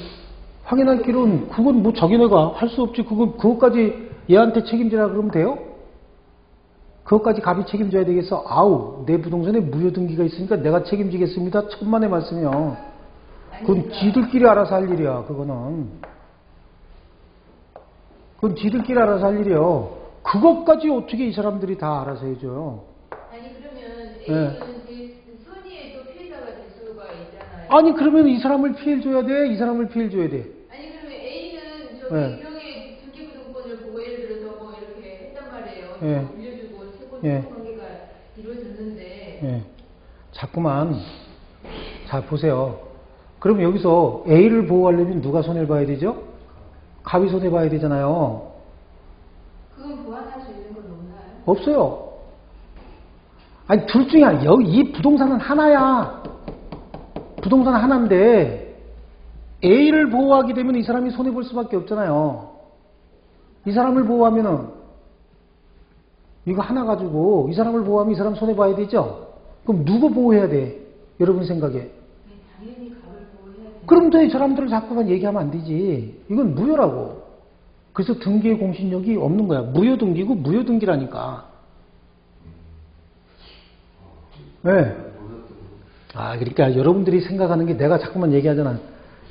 확인할 길은 그건 뭐 자기네가 할 수 없지. 그것까지 얘한테 책임지라 그러면 돼요? 그것까지 갑이 책임져야 되겠어? 아우, 내 부동산에 무효 등기가 있으니까 내가 책임지겠습니다. 천만의 말씀이요. 그건 지들끼리 알아서 할 일이야. 그건 지들끼리 알아서 할 일이요. 그것까지 어떻게 이 사람들이 다 알아서 해줘요? 아니 그러면 네. A는 선의의 또 피해자가 될 수가 있잖아요. 아니 그러면 이 사람을 피해를 줘야 돼? 이 사람을 피해를 줘야 돼? 아니 그러면 A는 저기 네. 명의 등기부등본을 보고 예를 들어서 뭐 이렇게 했단 말이에요. 네. 뭐 빌려주고 채권 네. 관계가 이루어졌는데. 예. 자꾸만 자 보세요. 그럼 여기서 A를 보호하려면 누가 손해를 봐야 되죠? 갑이 손해 봐야 되잖아요. 그건 보완할 수 있는 건 없나요? 없어요. 아니 둘 중에 하나. 이 부동산은 하나야. 부동산은 하나인데 A를 보호하게 되면 이 사람이 손해 볼 수밖에 없잖아요. 이 사람을 보호하면은 이거 하나 가지고 이 사람을 보호하면 이 사람 손해 봐야 되죠? 그럼 누구 보호해야 돼? 여러분 생각에. 네, 당연히 갑을 보호해야 돼. 그럼 이 사람들을 자꾸만 얘기하면 안 되지. 이건 무효라고. 그래서 등기의 공신력이 없는 거야. 무효 등기고 무효 등기라니까. 네. 아, 그러니까 여러분들이 생각하는 게 내가 자꾸만 얘기하잖아.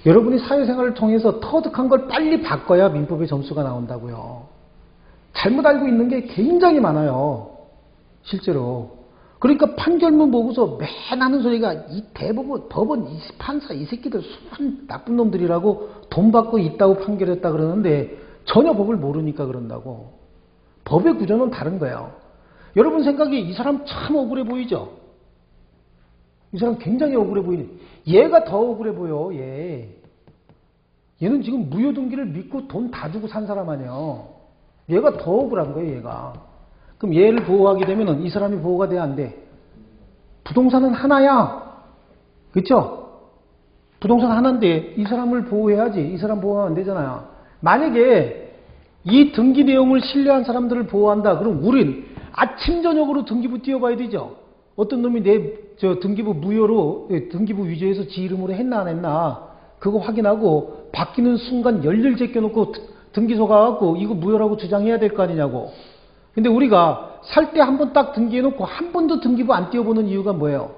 여러분이 사회생활을 통해서 터득한 걸 빨리 바꿔야 민법의 점수가 나온다고요. 잘못 알고 있는 게 굉장히 많아요. 실제로. 그러니까 판결문 보고서 맨 하는 소리가 이 대법원, 법원, 이 판사, 이 새끼들 수많은 나쁜 놈들이라고 돈 받고 있다고 판결했다 그러는데 전혀 법을 모르니까 그런다고. 법의 구조는 다른 거예요. 여러분 생각에 이 사람 참 억울해 보이죠? 이 사람 굉장히 억울해 보이네. 얘가 더 억울해 보여, 얘. 얘는 지금 무효등기를 믿고 돈 다 주고 산 사람 아니에요. 얘가 더 억울한 거예요, 얘가. 그럼 얘를 보호하게 되면 이 사람이 보호가 돼야 안 돼? 부동산은 하나야. 그쵸? 부동산 하나인데 이 사람을 보호해야지. 이 사람 보호하면 안 되잖아요. 만약에 이 등기 내용을 신뢰한 사람들을 보호한다. 그럼 우린 아침 저녁으로 등기부 띄워봐야 되죠. 어떤 놈이 등기부 무효로 등기부 위조해서 지 이름으로 했나 안 했나 그거 확인하고 바뀌는 순간 열렬 제껴놓고 등기소 가갖고 이거 무효라고 주장해야 될 거 아니냐고. 근데 우리가 살 때 한 번 딱 등기해놓고 한 번도 등기부 안 띄워보는 이유가 뭐예요?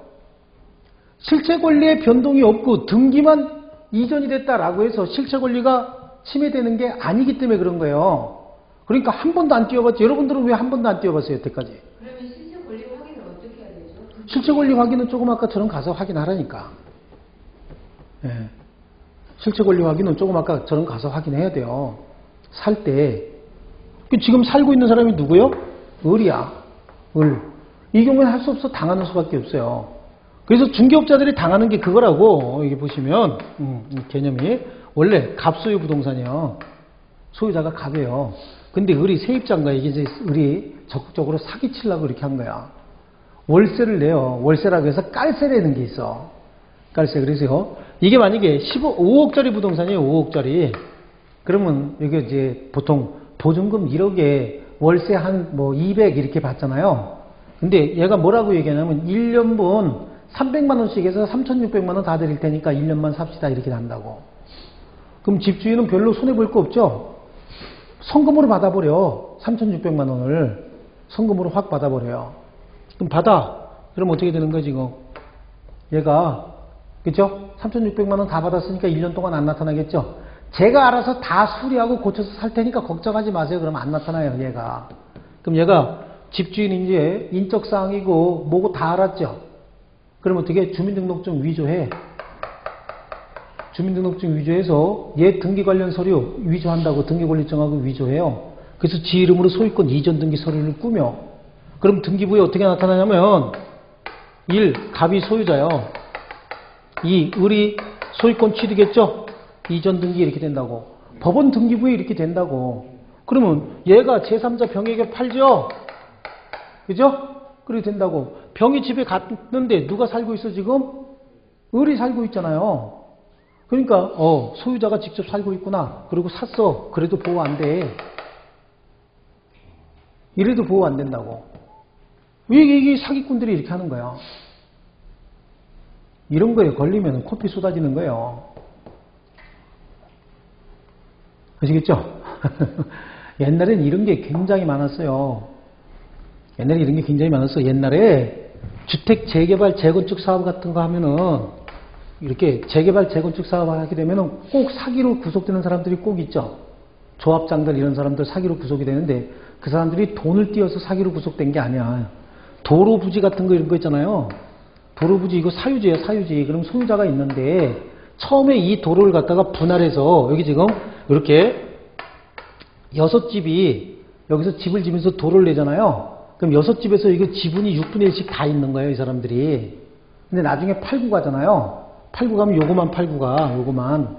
실체 권리의 변동이 없고 등기만 이전이 됐다라고 해서 실체 권리가 침해되는 게 아니기 때문에 그런 거예요. 그러니까 한 번도 안 띄워봤죠. 여러분들은 왜 한 번도 안 띄워봤어요, 여태까지? 그러면 실체 권리 확인을 어떻게 해야 되죠? 실체 권리 확인은 조금 아까처럼 가서 확인하라니까. 예. 실체 권리 확인은 조금 아까처럼 가서 확인해야 돼요. 살 때. 지금 살고 있는 사람이 누구요? 을이야. 을. 이 경우에는 할 수 없어. 당하는 수밖에 없어요. 그래서 중개업자들이 당하는 게 그거라고. 이게 보시면 이 개념이 원래 갑소유 부동산이요. 소유자가 갑이에요. 근데 을이 세입자인가 이게 이제 을이 적극적으로 사기치려고 이렇게 한 거야. 월세를 내요. 월세라고 해서 깔세라는 게 있어. 깔세. 그래서요. 이게 만약에 5억짜리 부동산이에요. 5억짜리. 그러면 이게 이제 보통 보증금 1억에 월세 한 200 이렇게 받잖아요. 근데 얘가 뭐라고 얘기하냐면 1년분 300만 원씩 해서 3,600만 원 다 드릴 테니까 1년만 삽시다 이렇게 한다고. 그럼 집주인은 별로 손해볼 거 없죠? 성금으로 받아버려. 3,600만 원을 성금으로 확 받아버려요. 그럼 받아. 그럼 어떻게 되는 거야 지금? 얘가 그쵸? 3,600만 원 다 받았으니까 1년 동안 안 나타나겠죠? 제가 알아서 다 수리하고 고쳐서 살 테니까 걱정하지 마세요. 그러면 안 나타나요 얘가. 그럼 얘가 집주인 이제 인적사항이고 뭐고 다 알았죠? 그럼 어떻게? 주민등록증 위조해. 주민등록증 위조해서 얘 등기 관련 서류 위조한다고 등기권리증하고 위조해요. 그래서 지 이름으로 소유권 이전 등기 서류를 꾸며. 그럼 등기부에 어떻게 나타나냐면 1. 갑이 소유자요. 2. 을이 소유권 취득했죠. 이전 등기 이렇게 된다고. 법원 등기부에 이렇게 된다고. 그러면 얘가 제3자 병에게 팔죠. 그죠? 그렇게 된다고. 병이 집에 갔는데 누가 살고 있어 지금? 을이 살고 있잖아요. 그러니까 소유자가 직접 살고 있구나. 그리고 샀어. 그래도 보호 안 돼. 이래도 보호 안 된다고. 이게 사기꾼들이 이렇게 하는 거야. 이런 거에 걸리면 코피 쏟아지는 거예요. 아시겠죠? 옛날엔 이런 게 굉장히 많았어요. 옛날에 주택 재개발 재건축 사업 같은 거 하면은 이렇게 재개발 재건축 사업을 하게 되면은 꼭 사기로 구속되는 사람들이 꼭 있죠. 조합장들 이런 사람들 사기로 구속이 되는데 그 사람들이 돈을 띄어서 사기로 구속된 게 아니야. 도로 부지 같은 거 이런 거 있잖아요. 도로 부지 이거 사유지예요, 사유지. 그럼 소유자가 있는데 처음에 이 도로를 갖다가 분할해서 여기 지금 이렇게 6집이 여기서 집을 지면서 도로를 내잖아요. 그럼 6집에서 이거 지분이 6분의 1씩 다 있는 거예요, 이 사람들이. 근데 나중에 팔고 가잖아요. 팔고 가면 요거만 팔고 가, 요거만.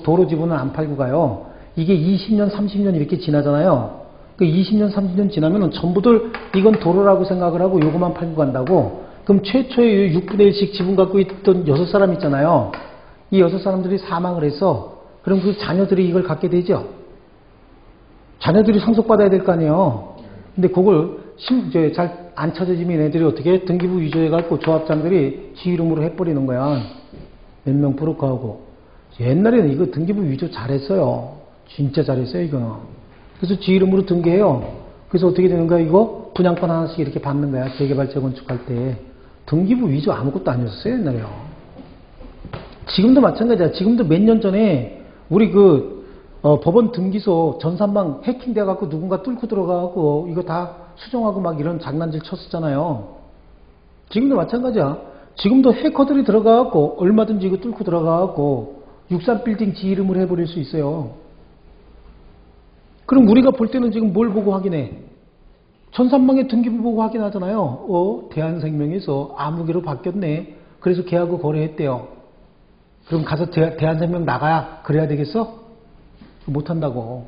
도로 지분은 안 팔고 가요. 이게 20년, 30년 이렇게 지나잖아요. 그 20년, 30년 지나면은 전부들 이건 도로라고 생각을 하고 요거만 팔고 간다고. 그럼 최초에 6분의 1씩 지분 갖고 있던 6사람 있잖아요. 이 6사람들이 사망을 해서 그럼 그 자녀들이 이걸 갖게 되죠. 자녀들이 상속받아야 될 거 아니에요. 근데 그걸 잘 안 찾아지면 애들이 어떻게 등기부 위조해갖고 조합장들이 지 이름으로 해버리는 거야. 몇 명 브로커하고. 옛날에는 이거 등기부 위조 잘했어요. 진짜 잘했어요, 이거. 그래서 지 이름으로 등기해요. 그래서 어떻게 되는 거야, 이거? 분양권 하나씩 이렇게 받는 거야. 재개발, 재건축할 때. 등기부 위조 아무것도 아니었어요, 옛날에요. 지금도 마찬가지야. 지금도 몇 년 전에 우리 법원 등기소 전산망 해킹돼갖고 누군가 뚫고 들어가갖고 이거 다 수정하고 막 이런 장난질 쳤었잖아요. 지금도 마찬가지야. 지금도 해커들이 들어가갖고 얼마든지 이거 뚫고 들어가갖고 63빌딩 지 이름을 해버릴 수 있어요. 그럼 우리가 볼 때는 지금 뭘 보고 확인해? 전산망의 등기부 보고 확인하잖아요. 대한생명에서 아무개로 바뀌었네. 그래서 걔하고 거래했대요. 그럼 가서 대한생명 나가야 그래야 되겠어? 못한다고.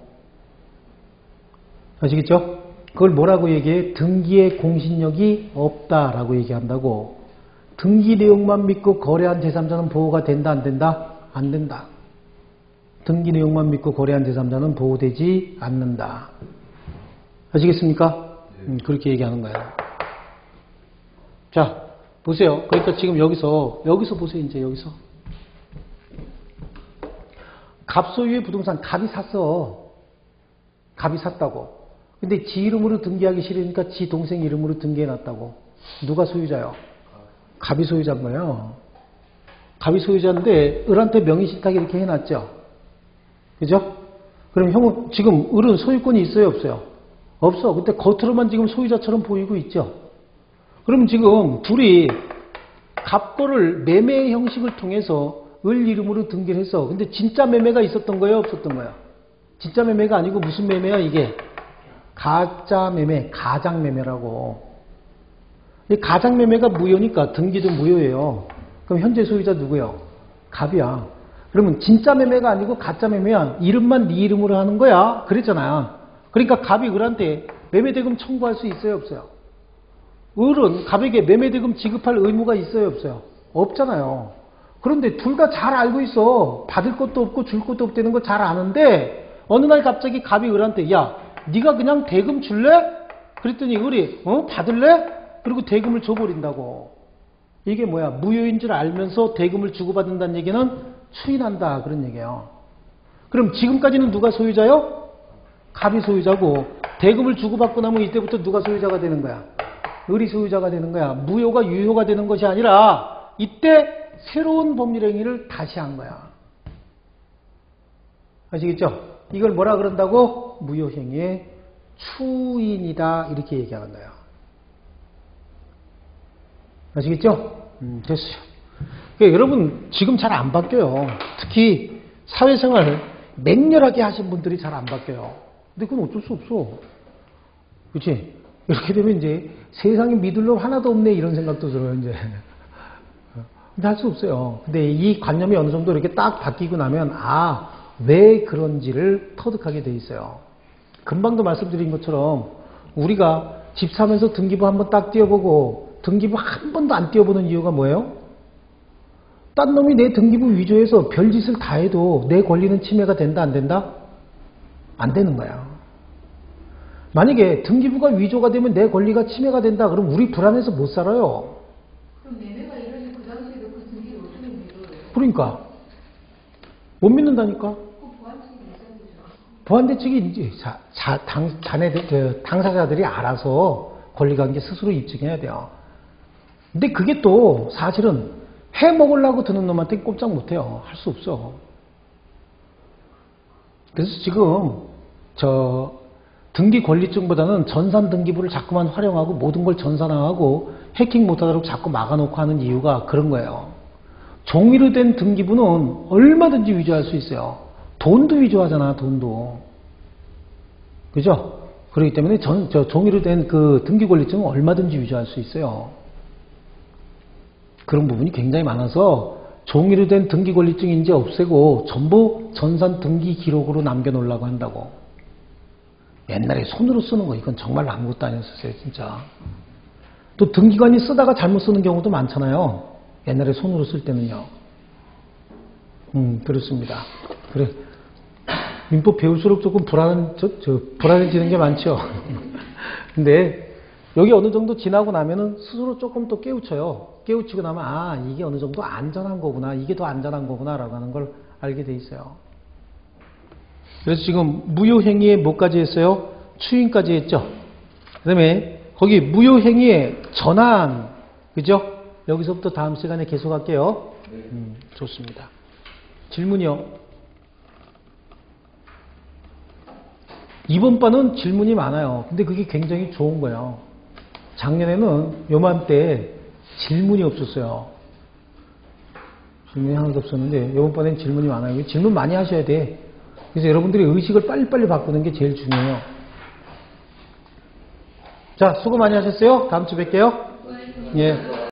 아시겠죠? 그걸 뭐라고 얘기해? 등기의 공신력이 없다라고 얘기한다고. 등기 내용만 믿고 거래한 제3자는 보호가 된다, 안 된다? 안 된다. 등기 내용만 믿고 거래한 제3자는 보호되지 않는다. 아시겠습니까? 그렇게 얘기하는 거예요. 자, 보세요. 그러니까 지금 여기서 보세요. 이제 여기서. 갑 소유의 부동산, 갑이 샀어. 갑이 샀다고. 근데 지 이름으로 등기하기 싫으니까 지 동생 이름으로 등기해놨다고. 누가 소유자요? 갑이 소유자인 거예요. 갑이 소유자인데 을한테 명의신탁 이렇게 해놨죠. 그죠? 그럼 형은 지금 을은 소유권이 있어요, 없어요? 없어. 근데 겉으로만 지금 소유자처럼 보이고 있죠. 그럼 지금 둘이 갑거를 매매 형식을 통해서 을 이름으로 등기를 했어. 근데 진짜 매매가 있었던 거예요, 없었던 거예요? 진짜 매매가 아니고 무슨 매매야 이게? 가짜 매매, 가장 매매라고. 이 가장 매매가 무효니까 등기도 무효예요. 그럼 현재 소유자 누구예요? 갑이야. 그러면 진짜 매매가 아니고 가짜 매매야. 이름만 네 이름으로 하는 거야. 그랬잖아. 그러니까 갑이 을한테 매매대금 청구할 수 있어요, 없어요? 을은 갑에게 매매대금 지급할 의무가 있어요, 없어요? 없잖아요. 그런데 둘 다 잘 알고 있어. 받을 것도 없고 줄 것도 없다는 거 잘 아는데 어느 날 갑자기 갑이 을한테 야, 네가 그냥 대금 줄래? 그랬더니 을이 받을래? 그리고 대금을 줘버린다고. 이게 뭐야? 무효인 줄 알면서 대금을 주고받는다는 얘기는 추인한다 그런 얘기예요. 그럼 지금까지는 누가 소유자요? 갑이 소유자고 대금을 주고받고 나면 이때부터 누가 소유자가 되는 거야? 을이 소유자가 되는 거야. 무효가 유효가 되는 것이 아니라 이때 새로운 법률 행위를 다시 한 거야. 아시겠죠? 이걸 뭐라 그런다고? 무효행위의 추인이다 이렇게 얘기하는 거예요. 아시겠죠? 됐어요. 그러니까 여러분 지금 잘 안 바뀌어요. 특히 사회생활을 맹렬하게 하신 분들이 잘 안 바뀌어요. 근데 그건 어쩔 수 없어. 그렇지? 이렇게 되면 이제 세상에 믿을 놈 하나도 없네 이런 생각도 들어요. 이제. 근데 할 수 없어요. 근데 이 관념이 어느 정도 이렇게 딱 바뀌고 나면 왜 그런지를 터득하게 돼 있어요. 금방도 말씀드린 것처럼 우리가 집 사면서 등기부 한번 딱 띄워보고 등기부 한 번도 안 띄워보는 이유가 뭐예요? 딴 놈이 내 등기부 위조해서 별짓을 다 해도 내 권리는 침해가 된다 안 된다? 안 되는 거야. 만약에 등기부가 위조가 되면 내 권리가 침해가 된다 그럼 우리 불안해서 못 살아요. 그럼 매매가 이러면 그 당시에도 그 등기를 어떻게 믿어요? 그러니까 못 믿는다니까. 그 보안칙이 있어야죠. 보안대책이 이제 당사자들이 알아서 권리관계 스스로 입증해야 돼요. 근데 그게 또 사실은 해먹으려고 드는 놈한테 꼼짝 못해요. 할 수 없어. 그래서 지금 등기 권리증보다는 전산 등기부를 자꾸만 활용하고 모든 걸 전산화하고 해킹 못하도록 자꾸 막아놓고 하는 이유가 그런 거예요. 종이로 된 등기부는 얼마든지 위조할 수 있어요. 돈도 위조하잖아, 돈도. 그죠? 그렇기 때문에 종이로 된 그 등기 권리증은 얼마든지 위조할 수 있어요. 그런 부분이 굉장히 많아서 종이로 된 등기 권리증 이제 없애고 전부 전산 등기 기록으로 남겨놓으려고 한다고. 옛날에 손으로 쓰는 거 이건 정말 아무것도 아니었어요, 진짜. 또 등기관이 쓰다가 잘못 쓰는 경우도 많잖아요. 옛날에 손으로 쓸 때는요. 그렇습니다. 그래. 민법 배울수록 조금 불안해지는 게 많죠. 근데 여기 어느 정도 지나고 나면은 스스로 조금 또 깨우쳐요. 깨우치고 나면 이게 어느 정도 안전한 거구나. 이게 더 안전한 거구나 라고 하는 걸 알게 돼 있어요. 그래서 지금 무효행위에 뭐까지 했어요? 추인까지 했죠. 그 다음에 거기 무효행위의 전환, 그죠? 여기서부터 다음 시간에 계속할게요. 좋습니다. 질문이요. 이번 반은 질문이 많아요. 근데 그게 굉장히 좋은 거예요. 작년에는 요맘때 질문이 없었어요. 질문이 하나도 없었는데 이번 반엔 질문이 많아요. 질문 많이 하셔야 돼. 그래서 여러분들이 의식을 빨리빨리 바꾸는 게 제일 중요해요. 자, 수고 많이 하셨어요. 다음 주 뵐게요. 예.